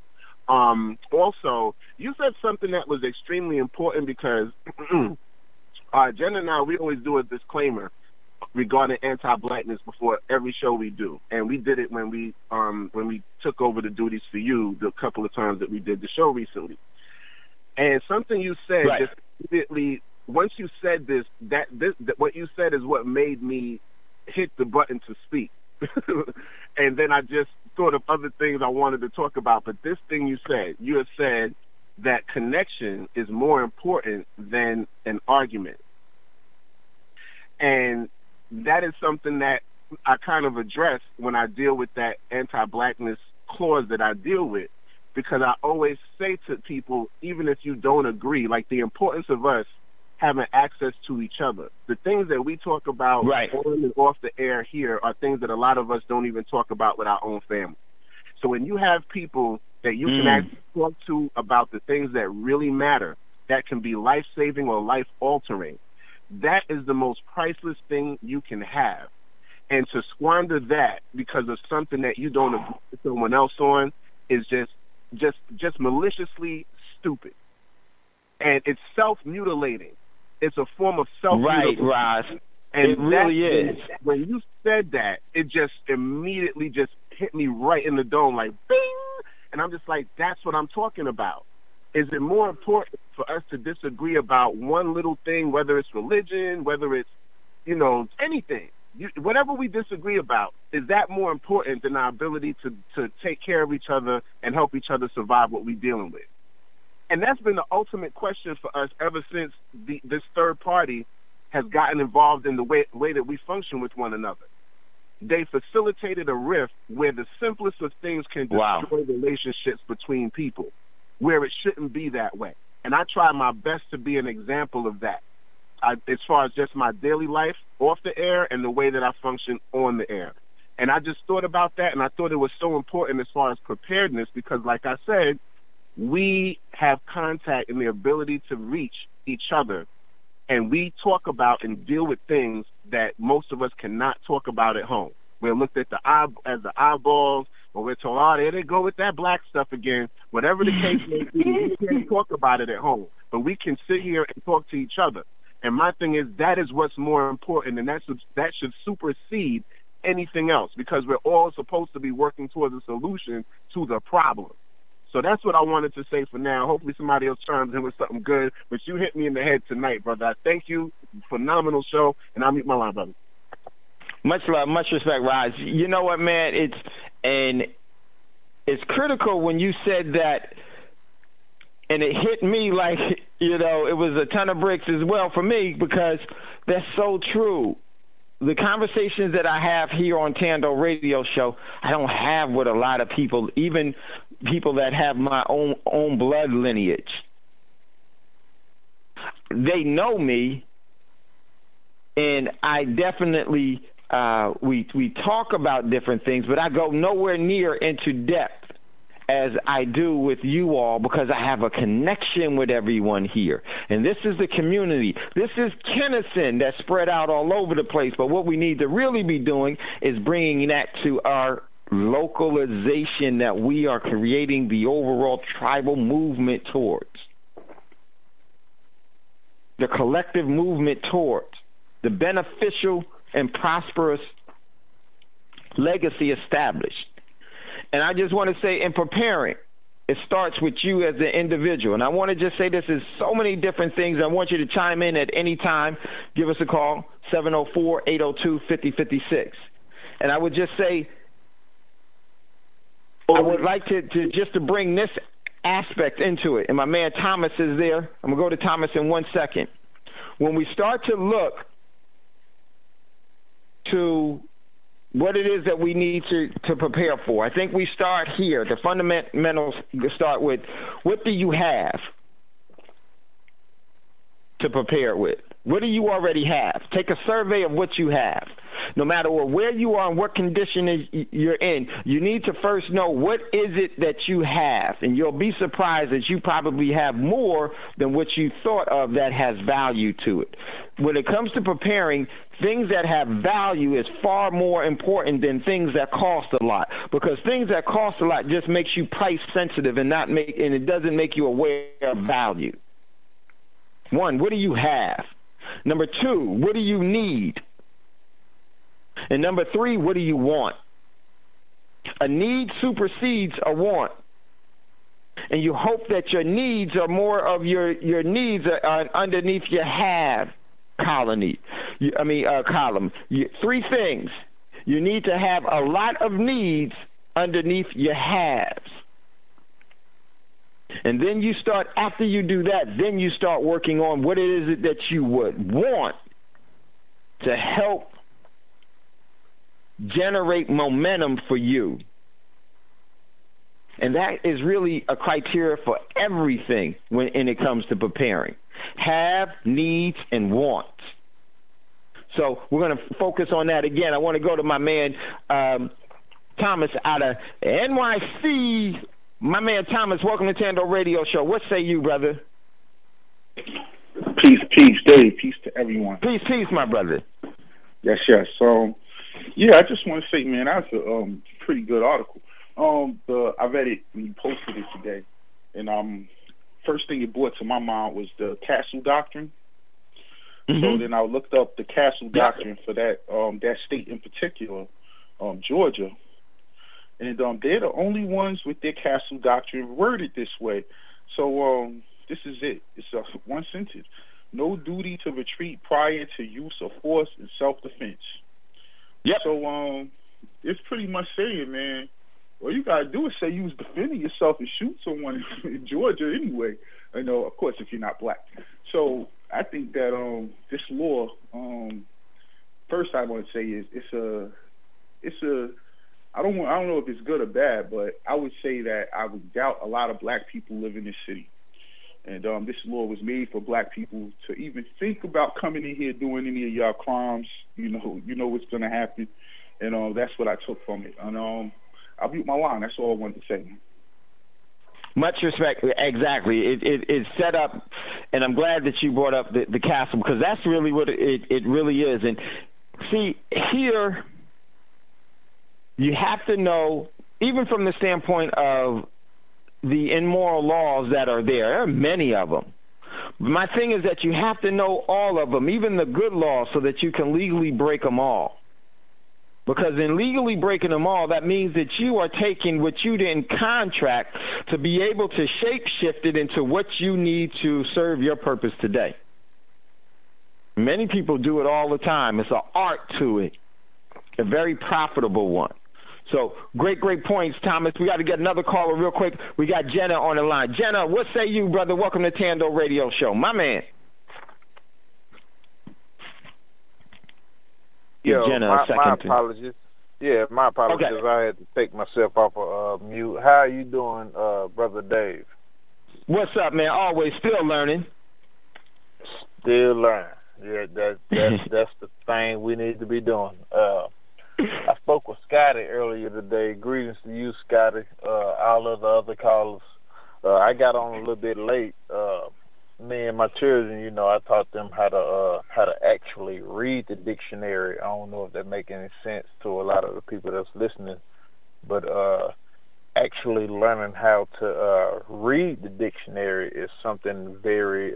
[SPEAKER 6] Also, you said something that was extremely important, because Jen and I, we always do a disclaimer regarding anti-blackness before every show we do. And we did it when we took over the duties for you the couple of times that we did the show recently. And something you said just immediately, once you said this, that what you said is what made me hit the button to speak. And then I just thought of other things I wanted to talk about. But this thing you have said that connection is more important than an argument. And that is something that I kind of address when I deal with that anti-blackness clause that I deal with, because I always say to people, even if you don't agree, like the importance of us having access to each other. The things that we talk about on and off the air here are things that a lot of us don't even talk about with our own family. So when you have people that you can actually talk to about the things that really matter, that can be life-saving or life-altering, that is the most priceless thing you can have. And to squander that because of something that you don't agree with someone else on is just maliciously stupid. And it's self-mutilating. It's a form of self-mutilation.
[SPEAKER 5] Right, Roz.
[SPEAKER 6] And
[SPEAKER 5] it really is.
[SPEAKER 6] When you said that, it just immediately just hit me right in the dome, like, bing! And I'm just like, that's what I'm talking about. Is it more important for us to disagree about one little thing, whether it's religion, whether it's, anything? Whatever we disagree about, is that more important than our ability to take care of each other and help each other survive what we're dealing with? And that's been the ultimate question for us ever since this third party has gotten involved in the way that we function with one another. They facilitated a rift where the simplest of things can destroy relationships between people, where it shouldn't be that way. And I try my best to be an example of that, as far as just my daily life off the air and the way that I function on the air. And I just thought about that, and I thought it was so important as far as preparedness, because like I said, we have contact and the ability to reach each other, and we talk about and deal with things that most of us cannot talk about at home. We're looked at as the eyeballs, or we're told, oh, there they go with that black stuff again. Whatever the case may be, we can't talk about it at home, but we can sit here and talk to each other. And my thing is, that is what's more important, and that should supersede anything else, because we're all supposed to be working towards a solution to the problem. So that's what I wanted to say for now. Hopefully somebody else chimes in with something good. But you hit me in the head tonight, brother. I thank you. Phenomenal show. And I'll mute my line, brother.
[SPEAKER 5] Much love, much respect, Raj. You know what, man? It's critical when you said that, and it hit me like, it was a ton of bricks as well for me, because that's so true. The conversations that I have here on Thando Radio Show, I don't have with a lot of people, even people that have my own blood lineage. They know me, and I definitely we talk about different things, but I go nowhere near into depth as I do with you all, because I have a connection with everyone here. And this is the community. This is Kennison that's spread out all over the place. But what we need to really be doing is bringing that to our localization that we are creating the overall tribal movement towards. The collective movement towards the beneficial and prosperous legacy established. And I just want to say, in preparing, it starts with you as the individual. And I want to just say this is so many different things. I want you to chime in at any time. Give us a call, 704-802-5056. And I would just say, I would like to bring this aspect into it. And my man Thomas is there. I'm going to go to Thomas in 1 second. When we start to look to what it is that we need to prepare for, I think we start here. The fundamentals start with, what do you have to prepare with? What do you already have? Take a survey of what you have. No matter where you are and what condition you're in, you need to first know what is it that you have. And you'll be surprised that you probably have more than what you thought of that has value to it. When it comes to preparing, things that have value is far more important than things that cost a lot, because things that cost a lot just makes you price sensitive and it doesn't make you aware of value. One, what do you have? Number two, what do you need? And number three, what do you want? A need supersedes a want. And you hope that your needs are more of your needs are underneath your have column. Three things. You need to have a lot of needs underneath your haves. And then you start, after you do that, then you start working on what it is that you would want to help generate momentum for you. And that is really a criteria for everything when it comes to preparing. Have, needs, and wants. So we're going to focus on that again. I want to go to my man Thomas out of NYC. My man Thomas, welcome to Thando Radio Show. What say you, brother?
[SPEAKER 7] Peace, Dave. Peace to everyone.
[SPEAKER 5] Peace, my brother.
[SPEAKER 7] Yes. So, yeah, I just want to say, man, that's a pretty good article. I read it when you posted it today, and first thing it brought to my mind was the Castle Doctrine. Mm-hmm. So then I looked up the Castle Doctrine for that state in particular, Georgia, and they're the only ones with their Castle Doctrine worded this way. So this is it. It's one sentence: no duty to retreat prior to use of force in self-defense. Yep. So it's pretty much saying, man, all you gotta do is say you was defending yourself and shoot someone in Georgia anyway. I know, of course, if you're not black. So I think that this law, first I want to say is it's a I don't know if it's good or bad, but I would say that I would doubt a lot of black people live in this city. And this law was made for black people to even think about coming in here doing any of y'all crimes. You know what's going to happen. And that's what I took from it. And I'll mute my line. That's all I wanted to say.
[SPEAKER 5] Much respect. Exactly. It's set up, and I'm glad that you brought up the castle, because that's really what it really is. And see, here you have to know, even from the standpoint of the immoral laws that are there are many of them. My thing is that you have to know all of them, even the good laws, so that you can legally break them all. Because in legally breaking them all, that means that you are taking what you didn't contract to be able to shape-shift it into what you need to serve your purpose today. Many people do it all the time. It's an art to it, a very profitable one. So great points, Thomas. We got to get another caller real quick. We got Jenna on the line. Jenna, what say you, brother? Welcome to Thando Radio Show. My man.
[SPEAKER 8] Yo,
[SPEAKER 5] Jenna,
[SPEAKER 8] my apologies. Yeah, my apologies. Okay. I had to take myself off of mute. How are you doing, Brother Dave?
[SPEAKER 5] What's up, man? Always still learning.
[SPEAKER 8] Still learning. Yeah, that's the thing we need to be doing. I spoke with Scotty earlier today. Greetings to you, Scotty. All of the other callers. I got on a little bit late. Me and my children, I taught them how to actually read the dictionary. I don't know if that make any sense to a lot of the people that's listening, but actually learning how to read the dictionary is something very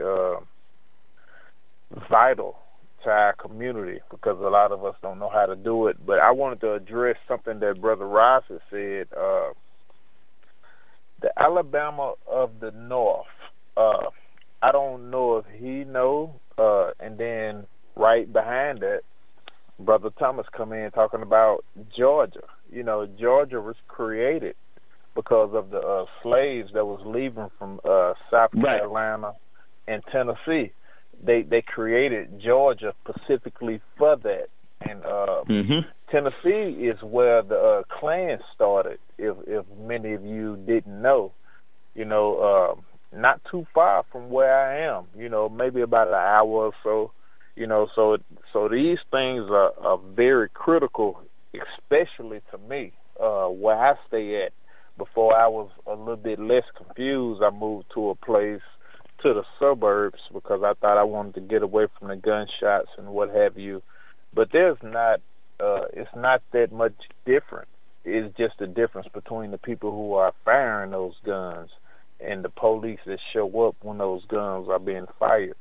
[SPEAKER 8] vital to our community, because a lot of us don't know how to do it. But I wanted to address something that Brother Ross has said. The Alabama of the North. I don't know if he knows. And then right behind that, Brother Thomas come in talking about Georgia. Georgia was created because of the slaves that was leaving from South Carolina and Tennessee. They created Georgia specifically for that. And Tennessee is where the Klan started, if many of you didn't know. Not too far from where I am, maybe about an hour or so. So these things are very critical, especially to me, where I stay at. Before I was a little bit less confused, I moved to a place, to the suburbs, because I thought I wanted to get away from the gunshots and what have you. But it's not that much different. It's just the difference between the people who are firing those guns and the police that show up when those guns are being fired.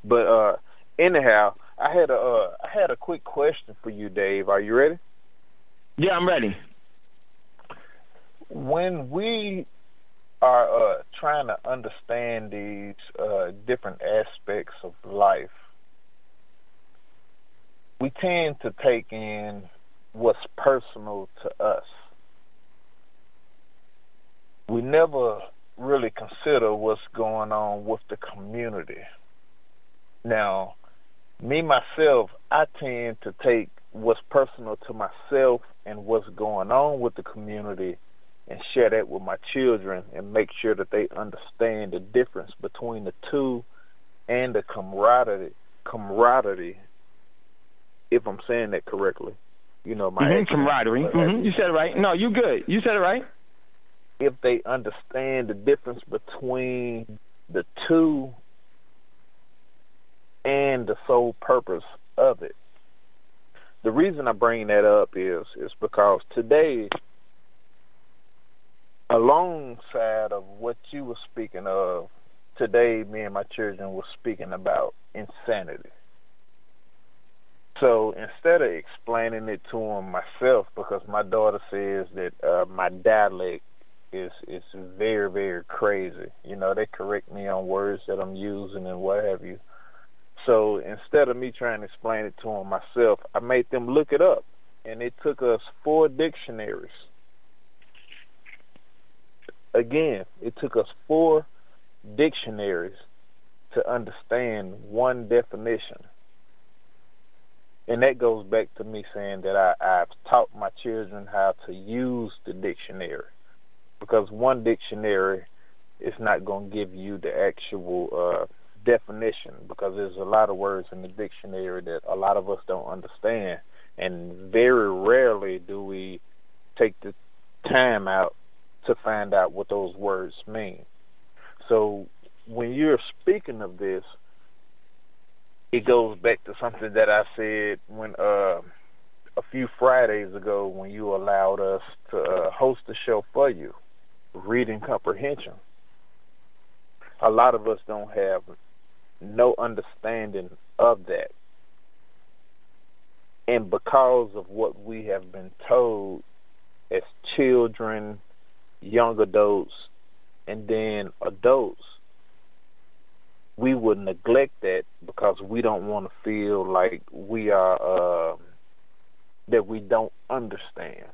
[SPEAKER 8] But anyhow, I had a quick question for you, Dave. Are you ready?
[SPEAKER 5] Yeah, I'm ready.
[SPEAKER 8] When we are trying to understand these different aspects of life, we tend to take in what's personal to us. We never really consider what's going on with the community. Now, me, myself, I tend to take what's personal to myself and what's going on with the community and share that with my children and make sure that they understand the difference between the two and the camaraderie, if I'm saying that correctly. You know, my
[SPEAKER 5] camaraderie. You said it right. No, you good. You said it right.
[SPEAKER 8] If they understand the difference between the two and the sole purpose of it. The reason I bring that up is because today, alongside of what you were speaking of, today me and my children were speaking about insanity. So instead of explaining it to them myself, because my daughter says that my dialect is very, very crazy. You know, they correct me on words that I'm using and what have you. So instead of me trying to explain it to them myself, I made them look it up. And it took us 4 dictionaries. Again, it took us 4 dictionaries to understand one definition. And that goes back to me saying that I've taught my children how to use the dictionary. Because one dictionary is not going to give you the actual definition, because there's a lot of words in the dictionary that a lot of us don't understand. And very rarely do we take the time out to find out what those words mean. So when you're speaking of this, it goes back to something that I said when a few Fridays ago when you allowed us to host the show for you, reading comprehension. A lot of us don't have no understanding of that. And because of what we have been told as children, young adults, and then adults, we would neglect that because we don't want to feel like we are, that we don't understand.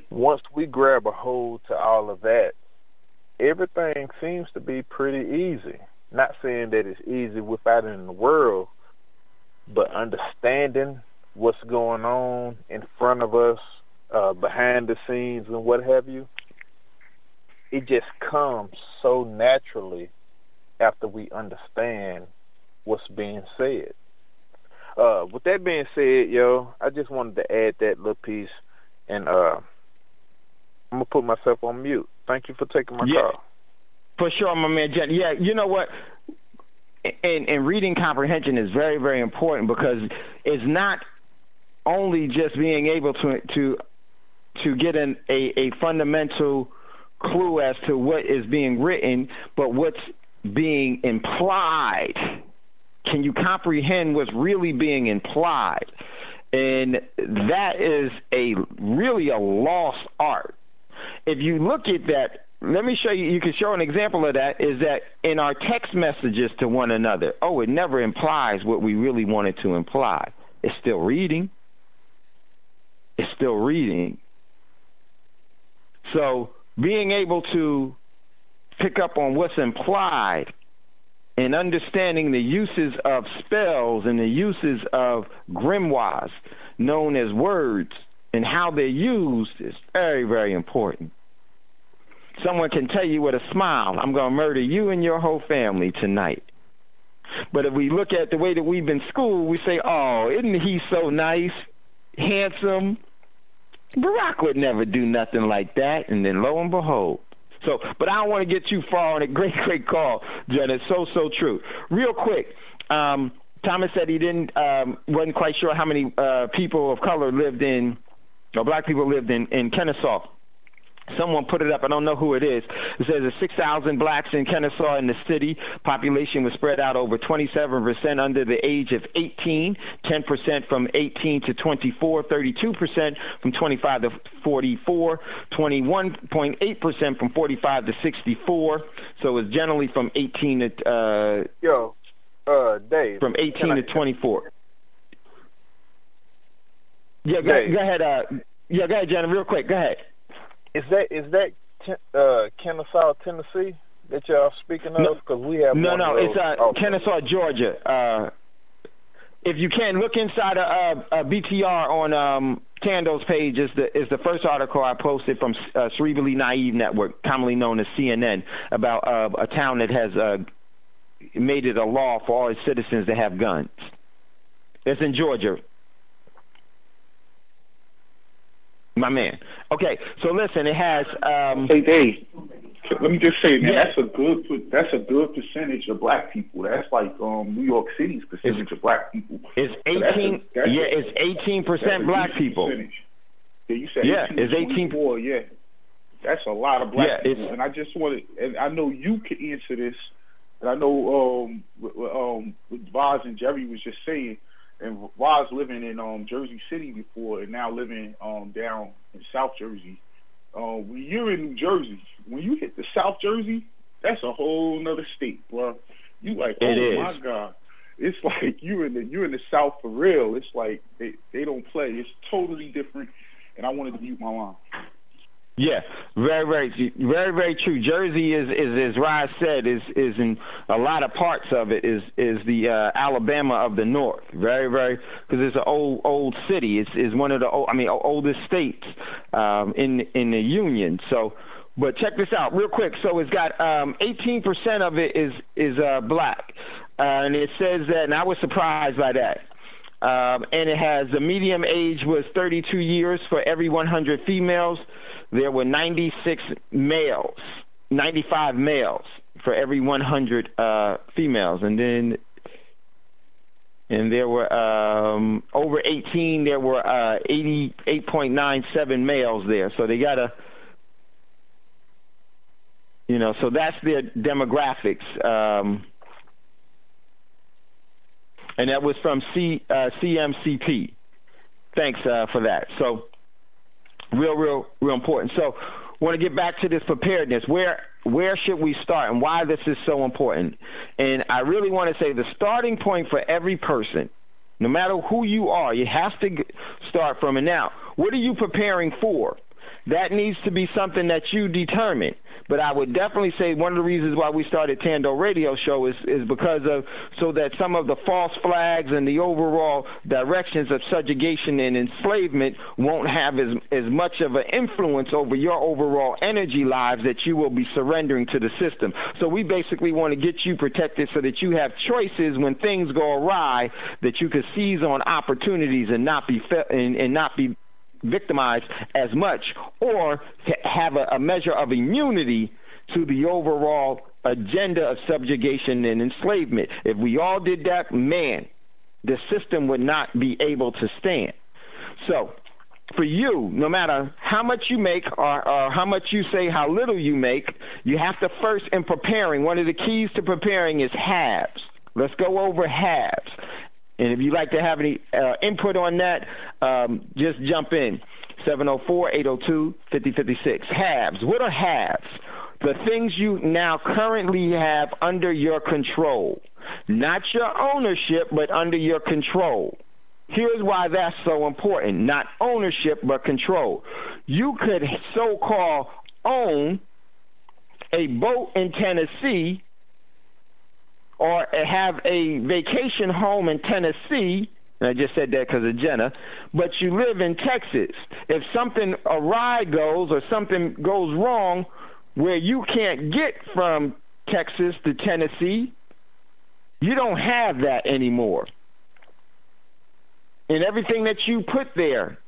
[SPEAKER 8] Once we grab a hold to all of that, everything seems to be pretty easy. Not saying that it's easy without it in the world, but understanding what's going on in front of us, behind the scenes and what have you, it just comes so naturally after we understand what's being said. With that being said, I just wanted to add that little piece, and I'm going to put myself on mute. Thank you for taking my call.
[SPEAKER 5] For sure, my man, Jen. Yeah, you know what? And reading comprehension is very, very important, because it's not only just being able to get a fundamental clue as to what is being written, but what's being implied. Can you comprehend what's really being implied? And that is really a lost art. If you look at that, let me show you. You can show an example of that. Is that in our text messages to one another? Oh, it never implies what we really wanted to imply. It's still reading. It's still reading. So being able to pick up on what's implied and understanding the uses of spells and the uses of grimoires, known as words, and how they're used is very, very important. Someone can tell you with a smile, I'm going to murder you and your whole family tonight. But if we look at the way that we've been schooled, we say, oh, isn't he so nice, handsome? Barack would never do nothing like that. And then lo and behold. So, but I don't want to get too far on it. Great call, Jen. It's so true. Real quick, Thomas said he wasn't quite sure how many people of color lived in, or black people lived in Kennesaw. Someone put it up. I don't know who it is. It says there's 6,000 blacks in Kennesaw in the city. Population was spread out over 27% under the age of 18, 10% from 18 to 24, 32% from 25 to 44, 21.8% from 45 to 64. So it's generally from 18 to...
[SPEAKER 8] Dave.
[SPEAKER 5] From 18 to 24. Yeah, go ahead. Go ahead, Jenna, real quick. Go ahead.
[SPEAKER 8] Is that Kennesaw, Tennessee that y'all speaking of? Because we have
[SPEAKER 5] no, it's Kennesaw, Georgia. If you can look inside of BTR on Tando's page, is the first article I posted from Cerebrally Naive Network, commonly known as CNN, about a town that has made it a law for all its citizens to have guns. It's in Georgia. My man. Okay, so listen, it has.
[SPEAKER 7] Hey, Dave. Let me just say, man, that's a good percentage of black people. That's like New York City's percentage of black people.
[SPEAKER 5] It's 18. It's 18% black people.
[SPEAKER 7] Percentage. Yeah, you said 18
[SPEAKER 5] it's 18.
[SPEAKER 7] Yeah, that's a lot of black people. And I just wanted, and I know you can answer this. And I know what Vaz and Jerry was just saying. And Vaz living in Jersey City before, and now living down in South Jersey. When you're in New Jersey, when you hit the South Jersey, that's a whole nother state, bro. You like, my God, it's like you're in the South for real. It's like they don't play. It's totally different. And I wanted to mute my line.
[SPEAKER 5] Yeah, very true. Jersey is as Raj said, is in a lot of parts of it is the Alabama of the North. Very, because it's an old city. It's one of the oldest states in the Union. So, but check this out real quick. So it's got 18% of it is black, and it says that, and I was surprised by that. And it has the median age was 32 years for every 100 females. There were 95 males for every 100 females, and there were over 18. There were 88.97 males there. So they got so that's their demographics, and that was from CMCP. Thanks for that. So. Real important. So, want to get back to this preparedness. Where should we start, and why this is so important? And I really want to say the starting point for every person, no matter who you are, you have to start from. And now, what are you preparing for? That needs to be something that you determine. But I would definitely say one of the reasons why we started Thando Radio Show is because of so that some of the false flags and the overall directions of subjugation and enslavement won't have as much of an influence over your overall energy lives that you will be surrendering to the system. So we basically want to get you protected so that you have choices when things go awry, that you can seize on opportunities and not be victimized as much, or have a measure of immunity to the overall agenda of subjugation and enslavement. If we all did that, man, the system would not be able to stand. So for you, no matter how much you make or how much you say how little you make, you have to first, in preparing, one of the keys to preparing is halves. Let's go over halves. And if you'd like to have any input on that, just jump in. 704-802-5056. Halves. What are halves? The things you now currently have under your control. Not your ownership, but under your control. Here's why that's so important. Not ownership, but control. You could so-called own a boat in Tennessee or have a vacation home in Tennessee, and I just said that because of Jenna, but you live in Texas. If something awry goes or something goes wrong where you can't get from Texas to Tennessee, you don't have that anymore. And everything that you put there,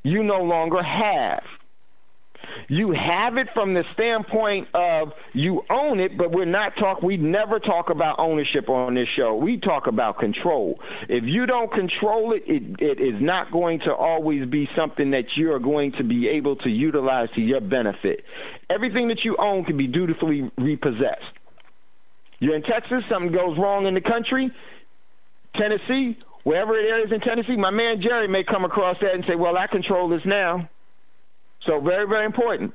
[SPEAKER 5] you no longer have. You have it from the standpoint of you own it, but we never talk about ownership on this show. We talk about control. If you don't control it, it is not going to always be something that you are going to be able to utilize to your benefit. Everything that you own can be dutifully repossessed. You're in Texas, something goes wrong in the country, Tennessee, wherever it is in Tennessee, my man Jerry may come across that and say, well, I control this now. So very, very important.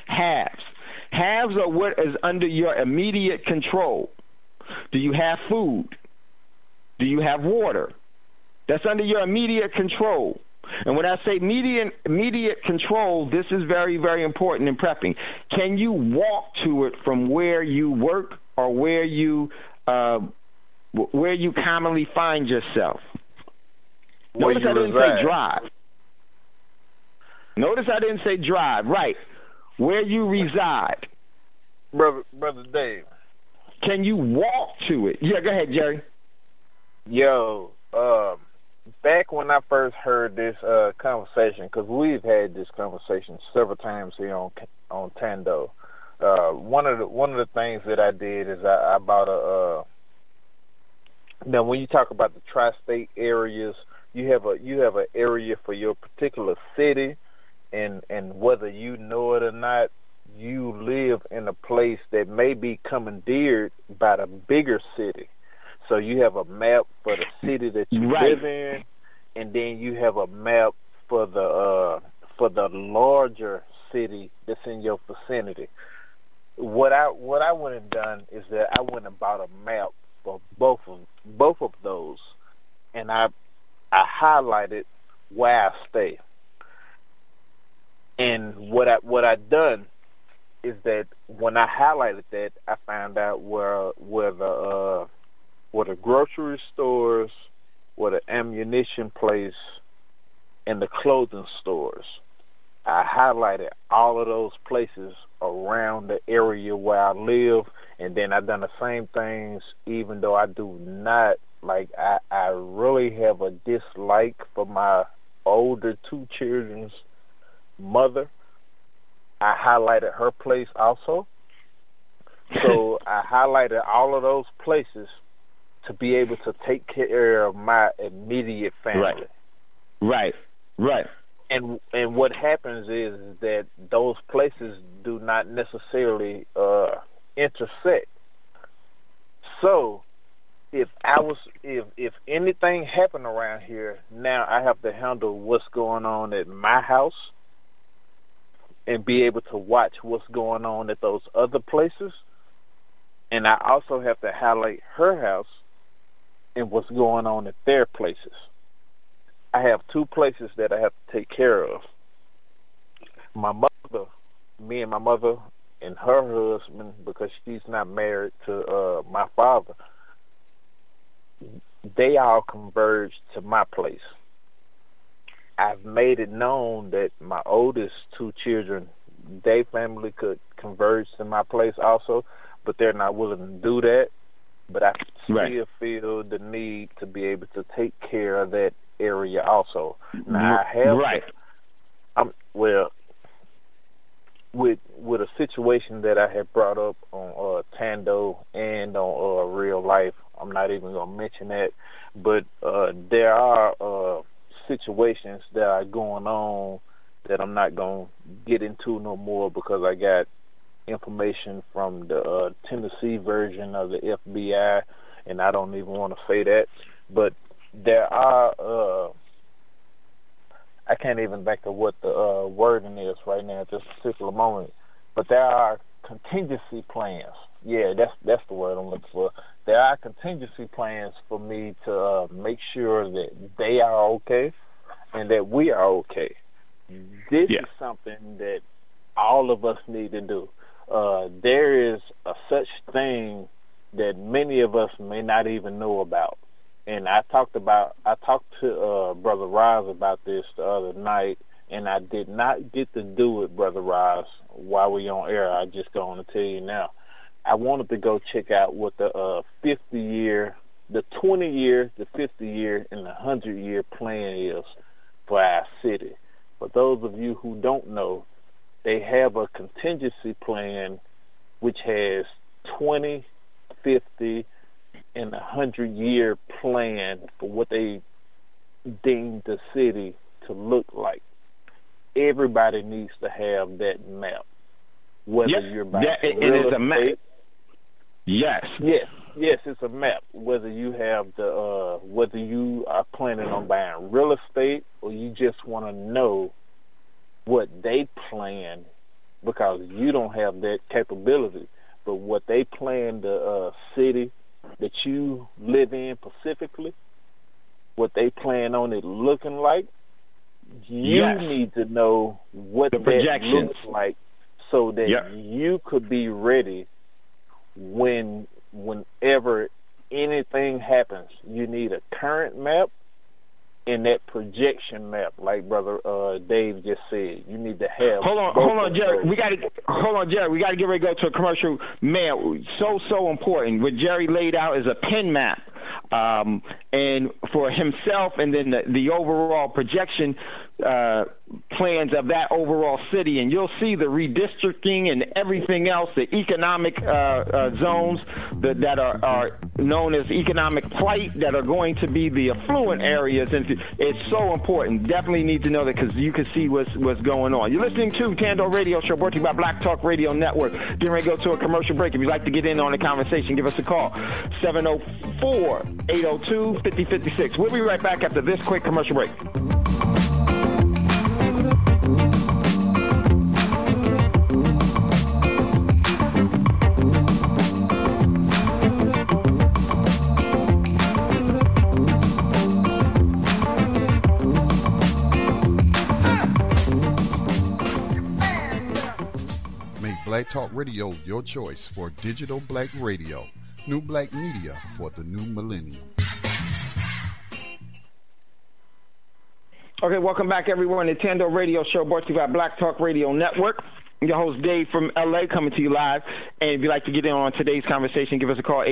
[SPEAKER 5] Halves. Halves are what is under your immediate control. Do you have food? Do you have water? That's under your immediate control. And when I say immediate control, this is very, very important in prepping. Can you walk to it from where you work or where you commonly find yourself? Notice I didn't say drive. Notice I didn't say drive. Right. Where you reside.
[SPEAKER 8] Brother Dave.
[SPEAKER 5] Can you walk to it? Yeah, go ahead, Jerry.
[SPEAKER 8] Yo, back when I first heard this conversation, because we've had this conversation several times here on Thando. One of the things that I did is I bought now when you talk about the tri-state areas, you have an area for your particular city, and whether you know it or not, you live in a place that may be commandeered by the bigger city. So you have a map for the city that you live in, and then you have a map for the larger city that's in your vicinity. What I went and done is that I went and bought a map for both of those, and I highlighted where I stay. And what I done is that when I highlighted that, I found out where the grocery stores, where the ammunition place, and the clothing stores. I highlighted all of those places around the area where I live, and then I've done the same things, even though I do not, I really have a dislike for my older two children's mother. I highlighted her place also. So I highlighted all of those places to be able to take care of my immediate family.
[SPEAKER 5] Right.
[SPEAKER 8] And what happens is that those places do not necessarily intersect. So if anything happened around here, now I have to handle what's going on at my house and be able to watch what's going on at those other places. And I also have to highlight her house and what's going on at their places. I have two places that I have to take care of. Me and my mother and her husband, because she's not married to my father, they all converge to my place. I've made it known that my oldest two children, their family could converge to my place also, but they're not willing to do that. But I still feel the need to be able to take care of that area also. Now I have, with a situation that I have brought up on Thando and on Real Life, I'm not even going to mention that, but there are situations that are going on that I'm not going to get into no more because I got information from the Tennessee version of the FBI, and I don't even want to say that. But there are, I can't even think of what the wording is right now at this particular moment, but there are contingency plans. Yeah, that's the word I'm looking for. There are contingency plans for me to make sure that they are okay and that we are okay. This is something that all of us need to do. There is a such thing that many of us may not even know about. And I talked to Brother Roz about this the other night, and I did not get to do it, Brother Roz, while we on air. I just going to tell you now. I wanted to go check out what the 50-year, the 20-year, the 50-year, and the 100-year plan is for our city. For those of you who don't know, they have a contingency plan which has 20, 50, and 100-year plan for what they deem the city to look like. Everybody needs to have that map. Whether you're buying real estate, yes, it's a map. Whether you have whether you are planning on buying real estate or you just want to know what they plan, because you don't have that capability, but what they plan the city that you live in specifically, what they plan on it looking like, you need to know what
[SPEAKER 5] the
[SPEAKER 8] that looks like so that you could be ready whenever anything happens. You need a current map and that projection map, like Brother Dave just said. You need to have.
[SPEAKER 5] Hold on, Jerry. We got to get ready to go to a commercial. Man, so important. What Jerry laid out is a pen map, and for himself, and then the overall projection plans of that overall city, and you'll see the redistricting and everything else, the economic zones that are known as economic flight, that are going to be the affluent areas, and it's so important. Definitely need to know that, because you can see what's going on. You're listening to Thando Radio Show, brought to you by Black Talk Radio Network. Getting ready to go to a commercial break. If you'd like to get in on the conversation, give us a call, 704-802-5056. We'll be right back after this quick commercial break.
[SPEAKER 2] Black Talk Radio, your choice for digital black radio. New black media for the new millennium.
[SPEAKER 5] Okay, welcome back, everyone, to Thando Radio Show, brought to you by Black Talk Radio Network. I'm your host, Dave, from L.A., coming to you live. And if you'd like to get in on today's conversation, give us a call,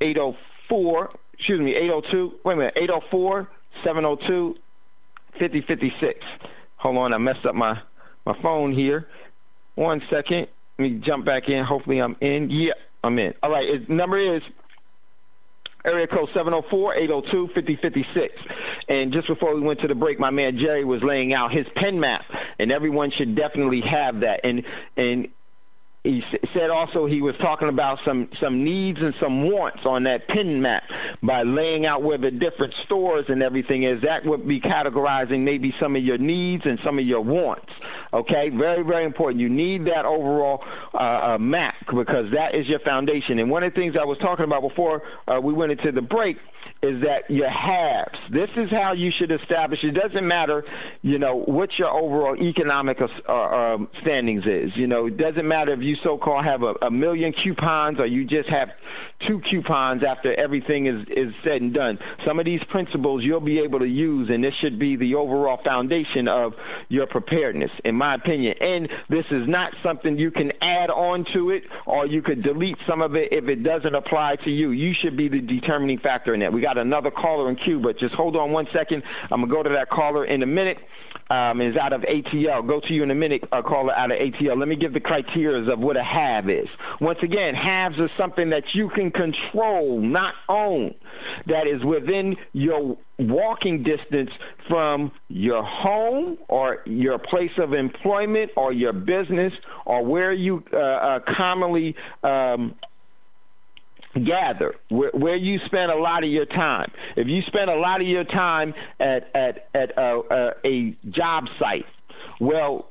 [SPEAKER 5] 804-702-5056. Hold on, I messed up my phone here. 1 second. Let me jump back in. Hopefully I'm in. Yeah, I'm in. All right. His number is area code 704-802-5056. And just before we went to the break, my man Jerry was laying out his pen map, and everyone should definitely have that. And he said also he was talking about some needs and some wants on that pen map by laying out where the different stores and everything is. That would be categorizing maybe some of your needs and some of your wants. Okay, very, very important. You need that overall map, because that is your foundation. And one of the things I was talking about before we went into the break is that your haves. This is how you should establish. It doesn't matter, what your overall economic standings is. It doesn't matter if you so-called have a million coupons or you just have 2 coupons after everything is said and done. Some of these principles you'll be able to use, and this should be the overall foundation of your preparedness, in my opinion. And this is not something you can add on to it, or you could delete some of it if it doesn't apply to you. You should be the determining factor in that. We got another caller in queue, but just hold on 1 second. I'm going to go to that caller in a minute. Is out of ATL. Go to you in a minute, caller out of ATL. Let me give the criteria of what a have is. Once again, haves is something that you can control, not own, that is within your walking distance from your home or your place of employment or your business or where you commonly gather, where you spend a lot of your time. If you spend a lot of your time at a job site, well,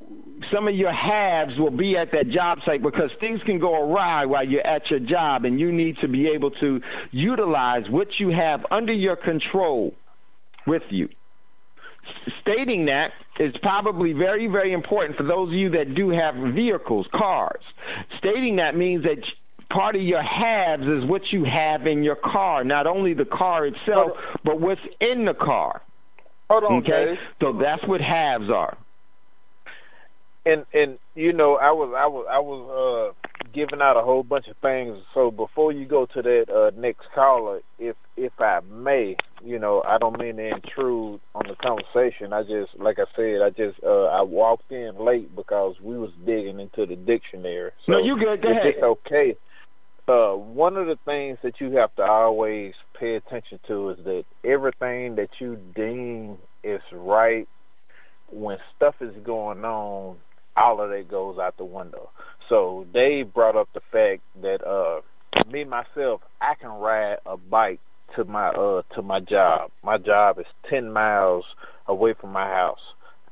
[SPEAKER 5] some of your haves will be at that job site, because things can go awry while you're at your job, and you need to be able to utilize what you have under your control with you. Stating that is probably very, very important for those of you that do have vehicles, cars. Stating that means that part of your haves is what you have in your car, not only the car itself, but what's in the car.
[SPEAKER 8] Hold on,
[SPEAKER 5] okay?
[SPEAKER 8] Dave.
[SPEAKER 5] So that's what haves are.
[SPEAKER 8] And I was giving out a whole bunch of things. So before you go to that next caller, if I may, I don't mean to intrude on the conversation. I just, like I said, I walked in late because we was digging into the dictionary. So
[SPEAKER 5] no, you good. Go ahead.
[SPEAKER 8] It's okay. One of the things that you have to always pay attention to is that everything that you deem is right, when stuff is going on, all of that goes out the window. So Dave brought up the fact that me myself, I can ride a bike to my job. My job is 10 miles away from my house.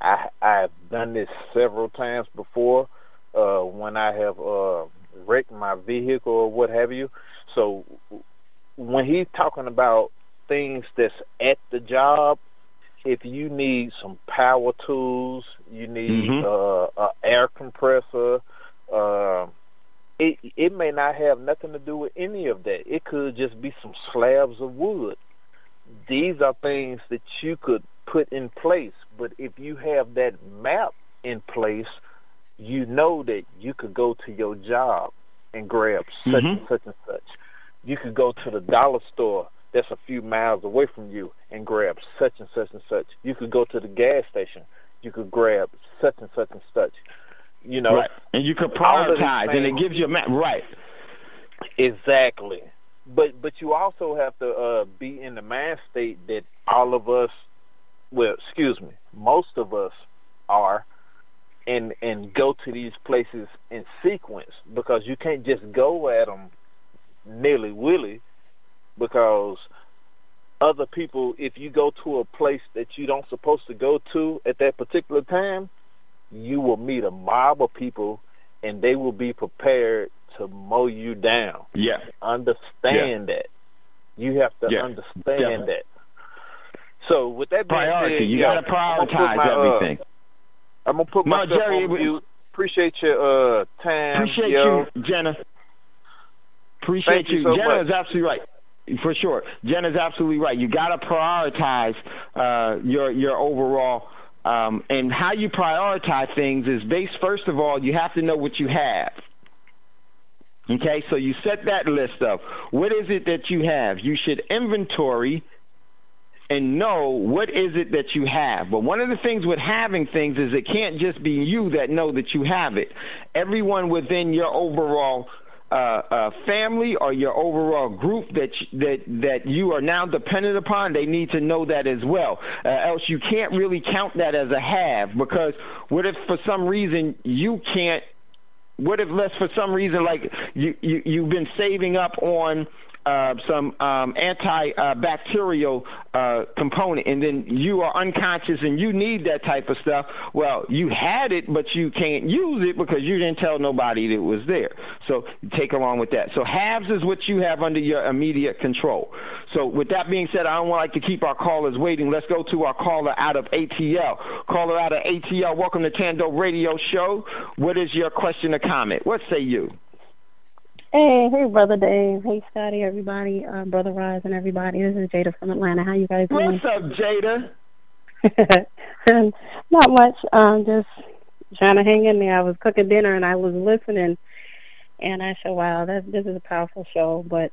[SPEAKER 8] I've done this several times before when I have wrecked my vehicle or what have you. So when he's talking about things that's at the job, if you need some power tools, you need an air compressor, it may not have nothing to do with any of that. It could just be some slabs of wood. These are things that you could put in place. But if you have that map in place, you know that you could go to your job and grab such and such and such. You could go to the dollar store that's a few miles away from you and grab such and such and such. You could go to the gas station. You could grab such and such and such. You know,
[SPEAKER 5] right. And you could prioritize, and it gives you a map. Right.
[SPEAKER 8] Exactly. But you also have to be in the mind state that all of us, most of us are, and go to these places in sequence, because you can't just go at them nilly-willy, because other people, if you go to a place that you don't supposed to go to at that particular time, you will meet a mob of people, and they will be prepared to mow you down.
[SPEAKER 5] Yeah.
[SPEAKER 8] Understand that. You have to understand that. So with that being
[SPEAKER 5] priority,
[SPEAKER 8] said,
[SPEAKER 5] you got to prioritize everything.
[SPEAKER 8] I'm going to put myself on mute. Appreciate your time.
[SPEAKER 5] Appreciate you, Jenna. Appreciate you.
[SPEAKER 8] So
[SPEAKER 5] Jenna
[SPEAKER 8] much.
[SPEAKER 5] is absolutely right. For sure. Jenna's absolutely right. You got to prioritize your overall, and how you prioritize things is based, first of all, you have to know what you have. Okay, so you set that list up. What is it that you have? You should inventory and know what is it that you have. But one of the things with having things is it can't just be you that know that you have it. Everyone within your overall family or your overall group that you are now dependent upon, they need to know that as well. Else you can't really count that as a have, because what if for some reason you can't? What if, for some reason, like you've been saving up on some antibacterial component, and then you are unconscious and you need that type of stuff? Well, you had it, but you can't use it because you didn't tell nobody that it was there. So take along with that. So halves is what you have under your immediate control. So with that being said, I don't like to keep our callers waiting. Let's go to our caller out of ATL. Caller out of ATL, welcome to Thando Radio Show. What is your question or comment? What say you?
[SPEAKER 9] Hey, Brother Dave. Hey, Scotty, everybody. Brother Rise and everybody. This is Jada from Atlanta. How you guys doing?
[SPEAKER 5] What's up, Jada?
[SPEAKER 9] Not much. Just trying to hang in there. I was cooking dinner and I was listening, and I said, wow, this is a powerful show. But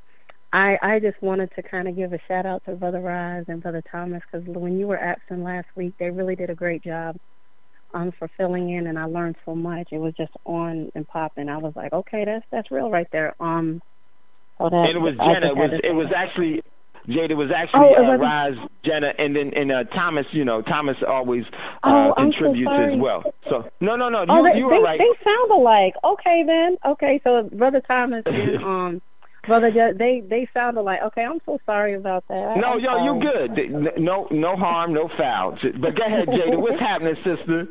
[SPEAKER 9] I just wanted to kind of give a shout-out to Brother Rise and Brother Thomas, because when you were absent last week, they really did a great job for filling in, and I learned so much. It was just on and popping. I was like, okay, that's real right there.
[SPEAKER 5] And it was Jenna. It was actually Jada. It was actually Rise, Jenna, and then Thomas. You know, Thomas always contributes as well. So no, you were right.
[SPEAKER 9] They sound alike. Okay, then. Okay, so Brother Thomas and Brother, they sounded like, okay, I'm so sorry about that.
[SPEAKER 5] No, you're good. No harm, no foul. But go ahead, Jada. What's happening, sister?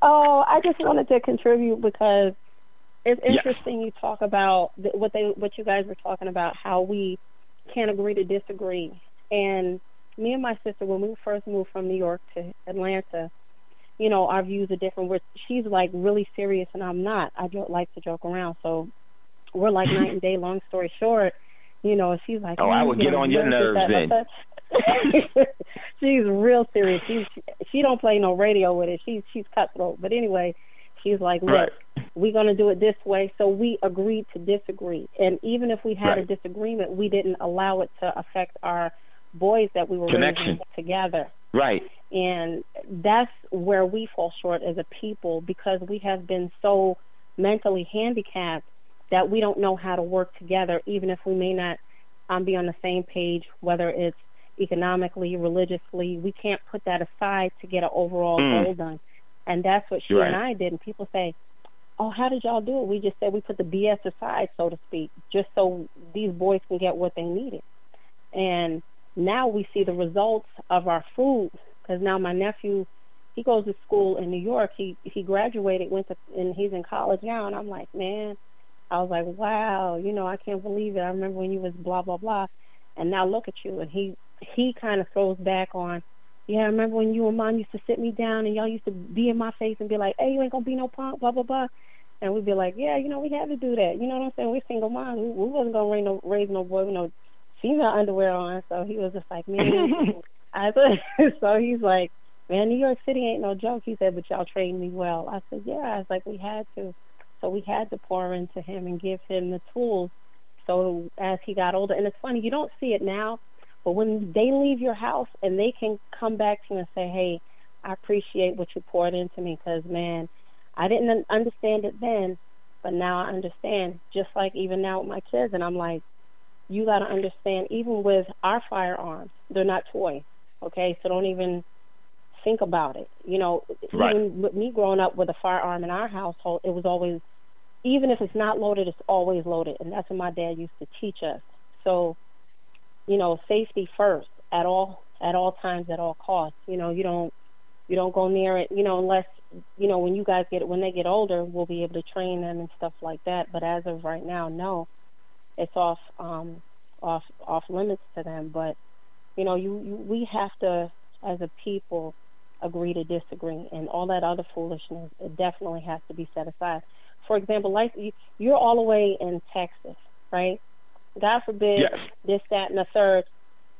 [SPEAKER 9] Oh, I just wanted to contribute because it's interesting you talk about what you guys were talking about, how we can't agree to disagree. And me and my sister, when we first moved from New York to Atlanta, you know, our views are different. She's like really serious and I'm not. I don't like to joke around, so we're like night and day. Long story short, you know, she's like,
[SPEAKER 5] I would get on your nerves then.
[SPEAKER 9] She's real serious. She don't play no radio with it. She's cutthroat. But anyway, she's like, look, we're going to do it this way. So we agreed to disagree. And even if we had a disagreement, we didn't allow it to affect our boys that we were raising together.
[SPEAKER 5] Right.
[SPEAKER 9] And that's where we fall short as a people, because we have been so mentally handicapped that we don't know how to work together, even if we may not be on the same page, whether it's economically, religiously. We can't put that aside to get an overall goal done. And that's what she and I did. And people say, oh, how did y'all do it? We just said we put the BS aside, so to speak, just so these boys can get what they needed. And now we see the results of our food, because now my nephew, he goes to school in New York. He graduated, and he's in college now. And I'm like, man, I was like, wow, I can't believe it. I remember when you was blah, blah, blah, and now look at you. And he kind of throws back on, yeah, I remember when you and Mom used to sit me down and y'all used to be in my face and be like, hey, you ain't going to be no punk, blah, blah, blah. And we'd be like, yeah, we had to do that. You know what I'm saying? We're single moms. We wasn't going to raise no boy with no female underwear on. So he was just like, man. So he's like, man, New York City ain't no joke. He said, but y'all trained me well. I said, yeah. I was like, we had to. So we had to pour into him and give him the tools. So as he got older, and it's funny, you don't see it now, but when they leave your house and they can come back to you and say, hey, I appreciate what you poured into me because, man, I didn't understand it then, but now I understand, just like even now with my kids. And I'm like, you got to understand, even with our firearms, they're not toys, okay? So don't even think about it.
[SPEAKER 5] Right.
[SPEAKER 9] Even with me growing up with a firearm in our household, it was always, even if it's not loaded, it's always loaded. And that's what my dad used to teach us. So, safety first at all times, at all costs. You don't go near it, unless, when they get older, we'll be able to train them and stuff like that. But as of right now, no, it's off limits to them. But, we have to, as a people, agree to disagree, and all that other foolishness, it definitely has to be set aside. For example, like you're all the way in Texas, right? God forbid,
[SPEAKER 5] yes,
[SPEAKER 9] this, that, and the third,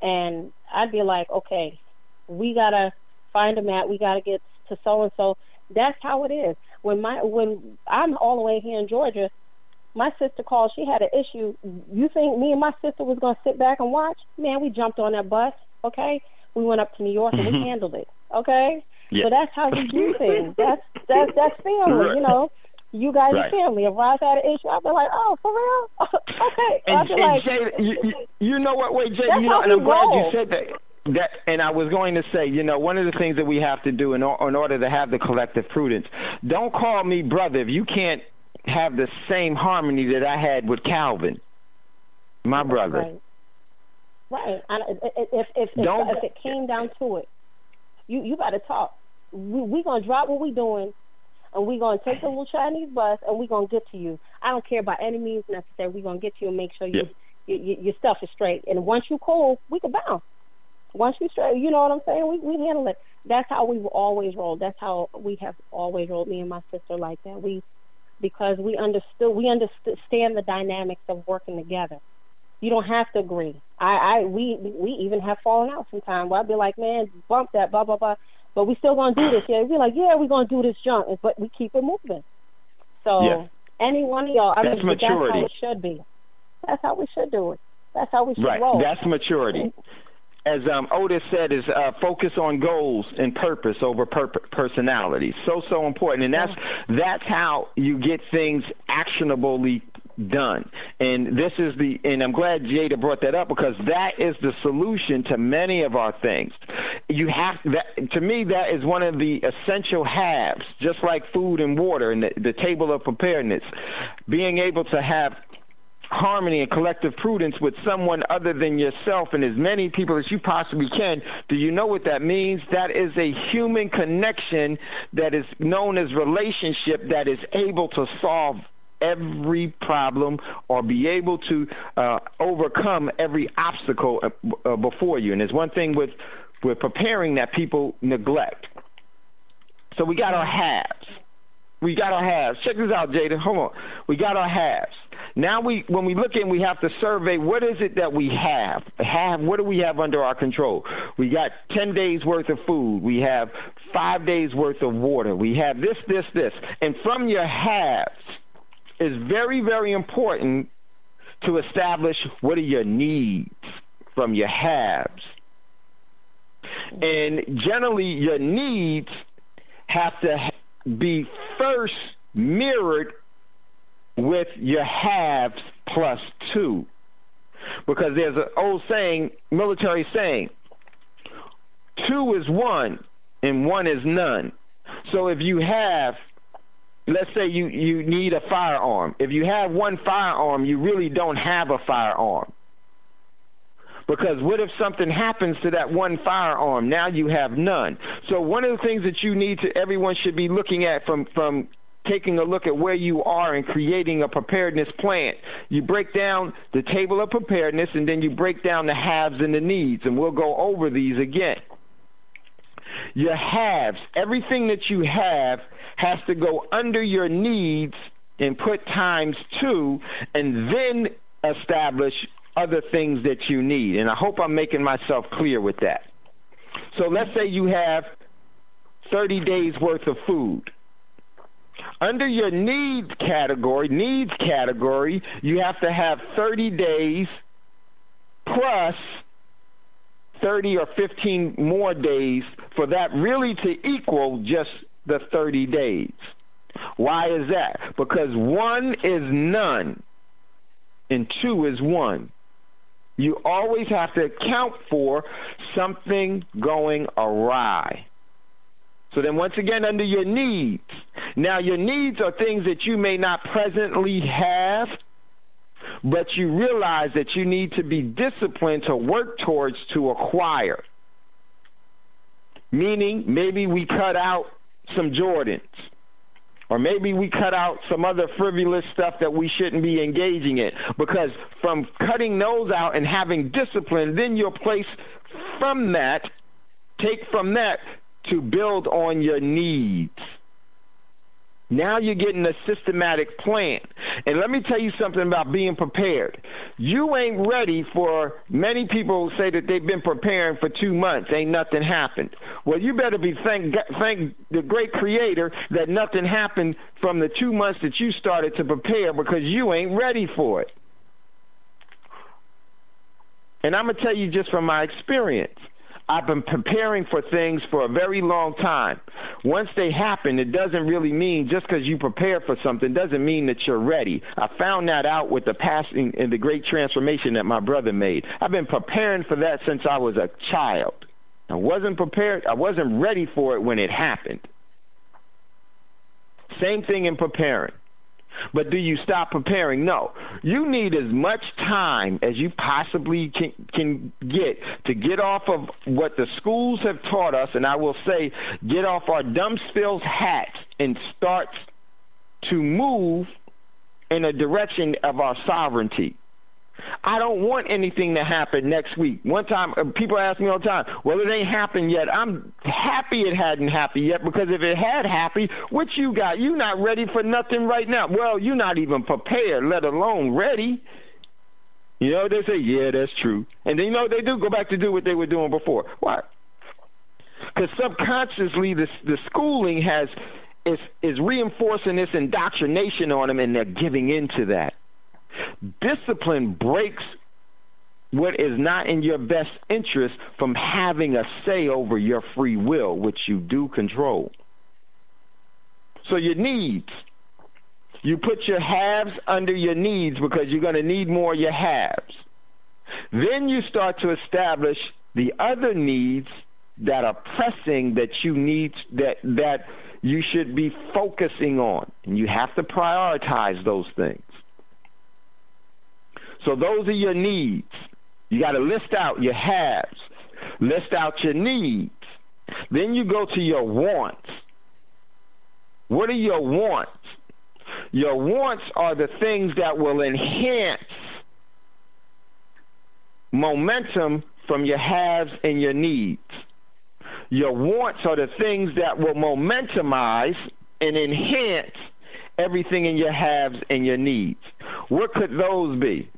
[SPEAKER 9] and I'd be like, okay, we gotta find a mat, we gotta get to so and so. That's how it is. When I'm all the way here in Georgia, my sister called. She had an issue. You think me and my sister was gonna sit back and watch? Man, we jumped on that bus. Okay, we went up to New York and we handled it. Okay, so that's how we do things. That's family.
[SPEAKER 5] Right.
[SPEAKER 9] You guys
[SPEAKER 5] right.
[SPEAKER 9] are family. If Ross had an issue, I'd be like, oh, for real? Okay.
[SPEAKER 5] And,
[SPEAKER 9] I'd be like,
[SPEAKER 5] Jay, you know what? Wait, Jay,
[SPEAKER 9] that's
[SPEAKER 5] and I'm glad
[SPEAKER 9] roll.
[SPEAKER 5] you said that. And I was going to say, one of the things that we have to do in order to have the collective prudence, don't call me brother if you can't have the same harmony that I had with Calvin, my brother.
[SPEAKER 9] Right. If it came down to it, you got to talk. We going to drop what we doing, and we going to take the little Chinese bus, and we going to get to you. I don't care by any means necessary. We going to get to you and make sure your stuff is straight. And once you cool, we can bounce. Once you straight, you know what I'm saying? We handle it. That's how we've always rolled. That's how we have always rolled, me and my sister, like that. Because we understand the dynamics of working together. You don't have to agree. We even have fallen out sometimes where I'd be like, man, bump that, blah, blah, blah. But we still going to do this. Yeah, we're like, yeah, we're going to do this junk. But we keep it moving. So any one of y'all,
[SPEAKER 5] that's maturity.
[SPEAKER 9] That's how it should be. That's how we should do it. That's how we should
[SPEAKER 5] right.
[SPEAKER 9] roll.
[SPEAKER 5] That's maturity. As Otis said, is focus on goals and purpose over personality. So important. And that's how you get things actionably done. And and I'm glad Jada brought that up, because that is the solution to many of our things. To me, that is one of the essential halves, just like food and water and the table of preparedness. Being able to have harmony and collective prudence with someone other than yourself and as many people as you possibly can. Do you know what that means? That is a human connection that is known as relationship, that is able to solve every problem or be able to overcome every obstacle before you. And there's one thing with preparing that people neglect. So we got our halves. Check this out, Jada. Hold on. We got our halves. Now when we look in, we have to survey what is it that we have. What do we have under our control? We got 10 days worth of food. We have 5 days worth of water. We have this. And from your halves, it's very, very important to establish what are your needs from your halves. And generally, your needs have to be first mirrored with your halves plus 2. Because there's an old saying, military saying, 2 is 1 and 1 is none. So if you have, let's say you need a firearm. If you have one firearm, you really don't have a firearm. Because what if something happens to that one firearm? Now you have none. So one of the things that everyone should be looking at from taking a look at where you are and creating a preparedness plan. You break down the table of preparedness, and then you break down the haves and the needs, and we'll go over these again. Your haves, everything that you have has to go under your needs and put times 2, and then establish other things that you need. And I hope I'm making myself clear with that. So let's say you have 30 days worth of food. Under your needs category, you have to have 30 days plus 30 or 15 more days for that really to equal just the 30 days. Why is that? Because 1 is none and 2 is 1. You always have to account for something going awry. So then once again, under your needs. Now, your needs are things that you may not presently have, but you realize that you need to be disciplined to work towards to acquire. Meaning, maybe we cut out some Jordans, or maybe we cut out some other frivolous stuff that we shouldn't be engaging in. Because from cutting those out and having discipline, then you'll take from that to build on your needs. Now you're getting a systematic plan. And let me tell you something about being prepared. You ain't ready for, many people say that they've been preparing for 2 months, ain't nothing happened. Well, you better be thank the great Creator that nothing happened from the 2 months that you started to prepare, because you ain't ready for it. And I'm going to tell you just from my experience. I've been preparing for things for a very long time. Once they happen, it doesn't really mean, just because you prepare for something doesn't mean that you're ready. I found that out with the passing and the great transformation that my brother made. I've been preparing for that since I was a child. I wasn't prepared. I wasn't ready for it when it happened. Same thing in preparing. But do you stop preparing? No. You need as much time as you possibly can get to get off of what the schools have taught us, and I will say get off our dumbspills hats and start to move in a direction of our sovereignty. I don't want anything to happen next week. One time, people ask me all the time, well, it ain't happened yet. I'm happy it hadn't happened yet, because if it had happened, what you got? You not ready for nothing right now. Well, you're not even prepared, let alone ready. You know, they say, yeah, that's true. And then, you know, they do go back to do what they were doing before. Why? Because subconsciously the schooling is reinforcing this indoctrination on them, and they're giving into that. Discipline breaks what is not in your best interest from having a say over your free will, which you do control. So your needs. You put your haves under your needs because you're going to need more of your haves. Then you start to establish the other needs that are pressing that you need, that you should be focusing on. And you have to prioritize those things. So those are your needs. You got to list out your haves, list out your needs. Then you go to your wants. What are your wants? Your wants are the things that will enhance momentum from your haves and your needs. Your wants are the things that will momentumize and enhance everything in your haves and your needs. What could those be?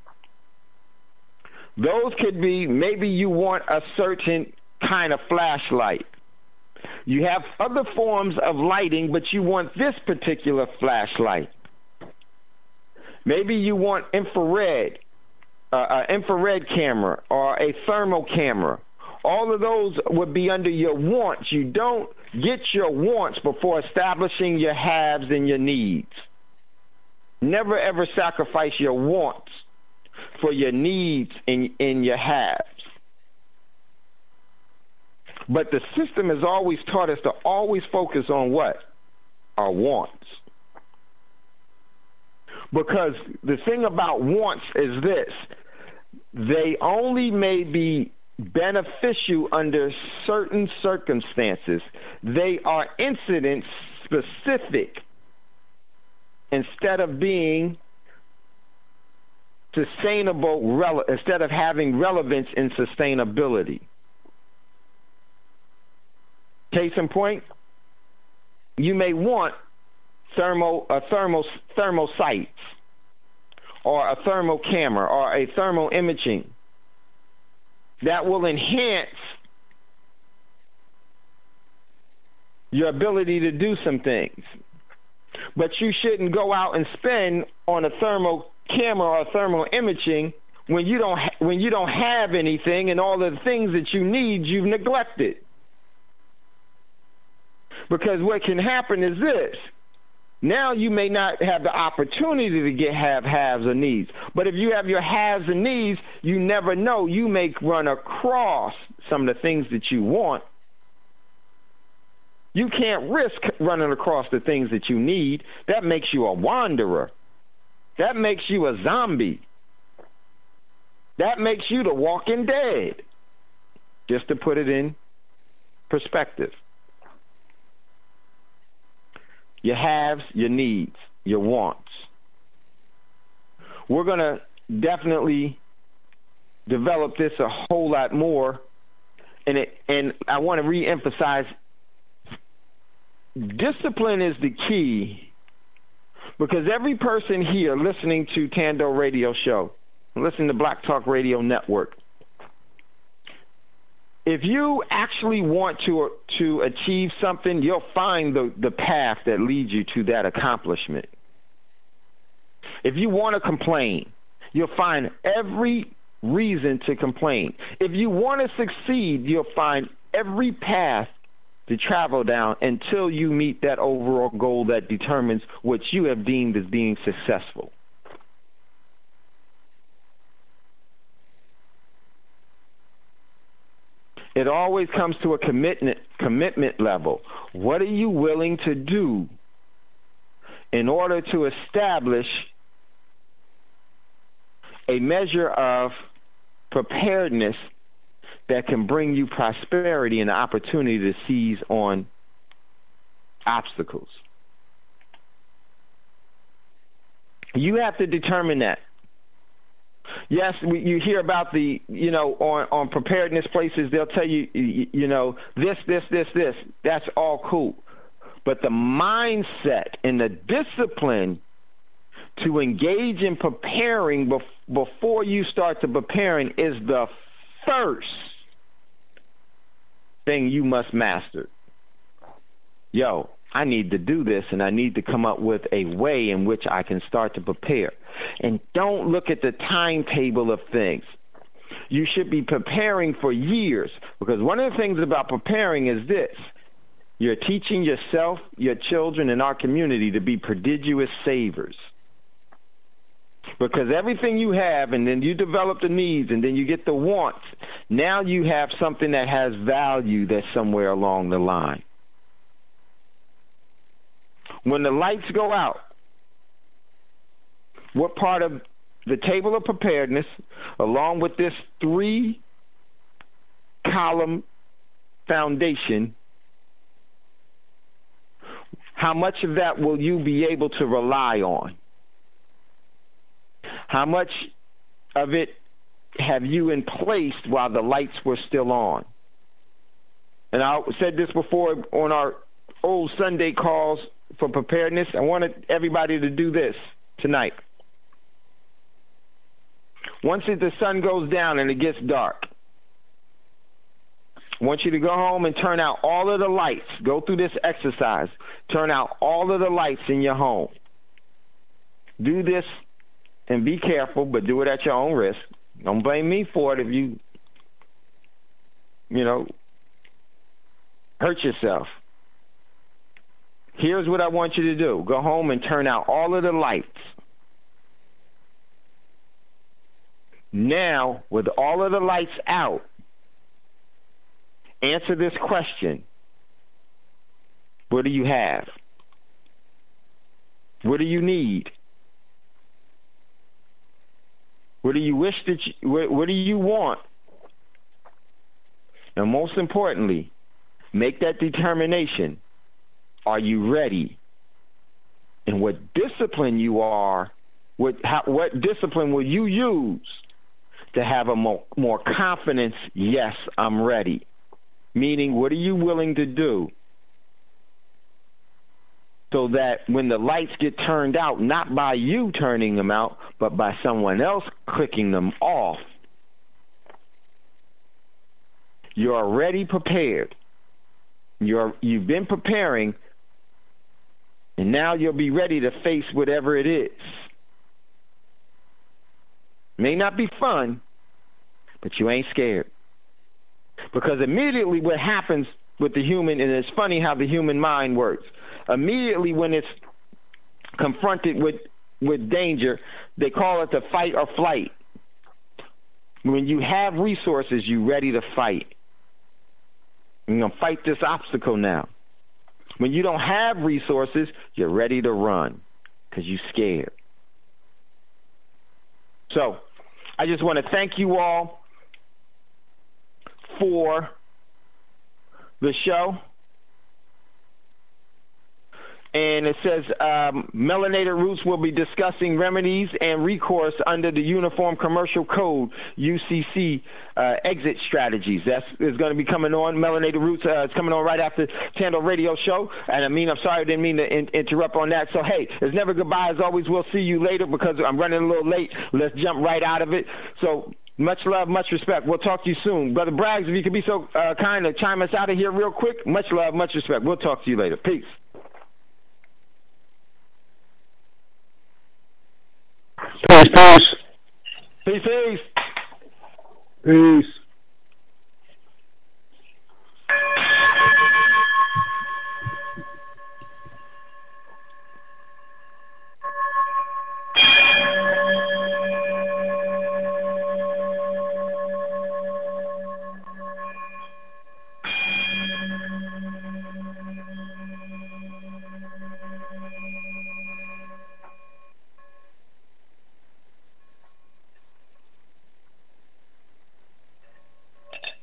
[SPEAKER 5] Those could be, maybe you want a certain kind of flashlight. You have other forms of lighting, but you want this particular flashlight. Maybe you want infrared camera or a thermal camera. All of those would be under your wants. You don't get your wants before establishing your haves and your needs. Never, ever sacrifice your wants for your needs in your haves. But the system has always taught us to always focus on what? Our wants. Because the thing about wants is this: they only may be beneficial under certain circumstances. They are incident specific. instead of being sustainable, instead of having relevance in sustainability. Case in point, you may want thermal sights, or a thermal camera, or a thermal imaging that will enhance your ability to do some things. But you shouldn't go out and spend on a thermal camera or thermal imaging when you don't have anything, and all of the things that you need you've neglected. Because what can happen is this. Now you may not have the opportunity to have haves or needs. But if you have your haves and needs, you never know. You may run across some of the things that you want. You can't risk running across the things that you need. That makes you a wanderer. That makes you a zombie. That makes you the walking dead. Just to put it in perspective. Your haves, your needs, your wants. We're going to definitely develop this a whole lot more. And I want to reemphasize, discipline is the key, because every person here listening to Thando Radio Show, listening to Black Talk Radio Network, if you actually want to achieve something, you'll find the path that leads you to that accomplishment. If you want to complain, you'll find every reason to complain. If you want to succeed, you'll find every path to travel down until you meet that overall goal that determines what you have deemed as being successful. It always comes to a commitment level. What are you willing to do in order to establish a measure of preparedness that can bring you prosperity and the opportunity to seize on obstacles? You have to determine that. Yes, you hear about on preparedness places, they'll tell you, this. That's all cool. But the mindset and the discipline to engage in preparing before you start to preparing is the first thing you must master. I need to do this, and I need to come up with a way in which I can start to prepare. And don't look at the timetable of things. You should be preparing for years, because one of the things about preparing is this. You're teaching yourself, your children, and our community to be prodigious savers. Because everything you have, and then you develop the needs, and then you get the wants, now you have something that has value that's somewhere along the line. When the lights go out, what part of the table of preparedness, along with this 3-column foundation, how much of that will you be able to rely on? How much of it have you in place while the lights were still on? And I said this before on our old Sunday calls for preparedness. I wanted everybody to do this tonight. Once the sun goes down and it gets dark, I want you to go home and turn out all of the lights. Go through this exercise. Turn out all of the lights in your home. Do this and be careful, but do it at your own risk. Don't blame me for it if you hurt yourself. Here's what I want you to do. Go home and turn out all of the lights. Now, with all of the lights out, answer this question. What do you have? What do you need? What do you wish what do you want? And most importantly, make that determination. Are you ready and what discipline you are, what discipline will you use to have a more confidence, yes, I'm ready. Meaning, what are you willing to do so that when the lights get turned out, not by you turning them out, but by someone else clicking them off, you're already prepared. You've been preparing, and now you'll be ready to face whatever it is. May not be fun, but you ain't scared. Because immediately what happens with the human, and it's funny how the human mind works, immediately when it's confronted with danger, they call it the fight or flight. When you have resources, you're ready to fight. You're going to fight this obstacle now. When you don't have resources, you're ready to run because you're scared. So I just want to thank you all for the show. And it says, Melanated Roots will be discussing remedies and recourse under the Uniform Commercial Code, UCC, exit strategies. That is going to be coming on. Melanated Roots is coming on right after Thando Radio Show. And I'm sorry, I didn't mean to interrupt on that. So, hey, it's never goodbye. As always, we'll see you later because I'm running a little late. Let's jump right out of it. So, much love, much respect. We'll talk to you soon. Brother Braggs, if you could be so kind to chime us out of here real quick. Much love, much respect. We'll talk to you later. Peace.
[SPEAKER 10] Peace, peace.
[SPEAKER 5] Peace, peace.
[SPEAKER 10] Peace.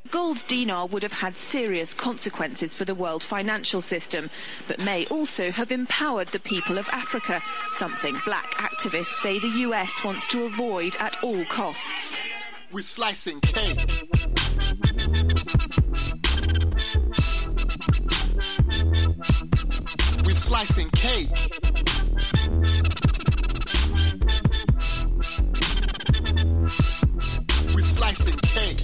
[SPEAKER 3] Gold dinar would have had serious consequences for the world financial system, but may also have empowered the people of Africa, something black activists say the US wants to avoid at all costs.
[SPEAKER 4] We're slicing cake. We're slicing cake. We're slicing cake.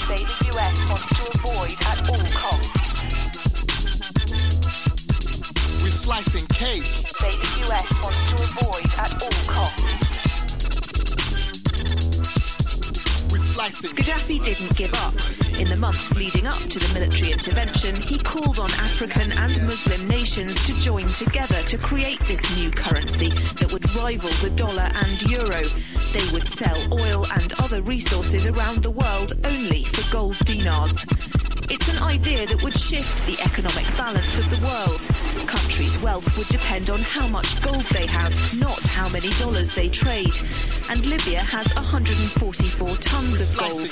[SPEAKER 3] Say the US wants to avoid at all costs.
[SPEAKER 4] We're slicing cake.
[SPEAKER 3] Say the US wants to avoid at all costs.
[SPEAKER 4] We're slicing.
[SPEAKER 3] Gaddafi didn't give up. In the months leading up to the military intervention, he called on African and Muslim nations to join together to create this new currency that would rival the dollar and euro. They would sell oil and other resources around the world only for gold dinars. It's an idea that would shift the economic balance of the world. Countries' wealth would depend on how much gold they have, not how many dollars they trade. And Libya has 144 tons of gold.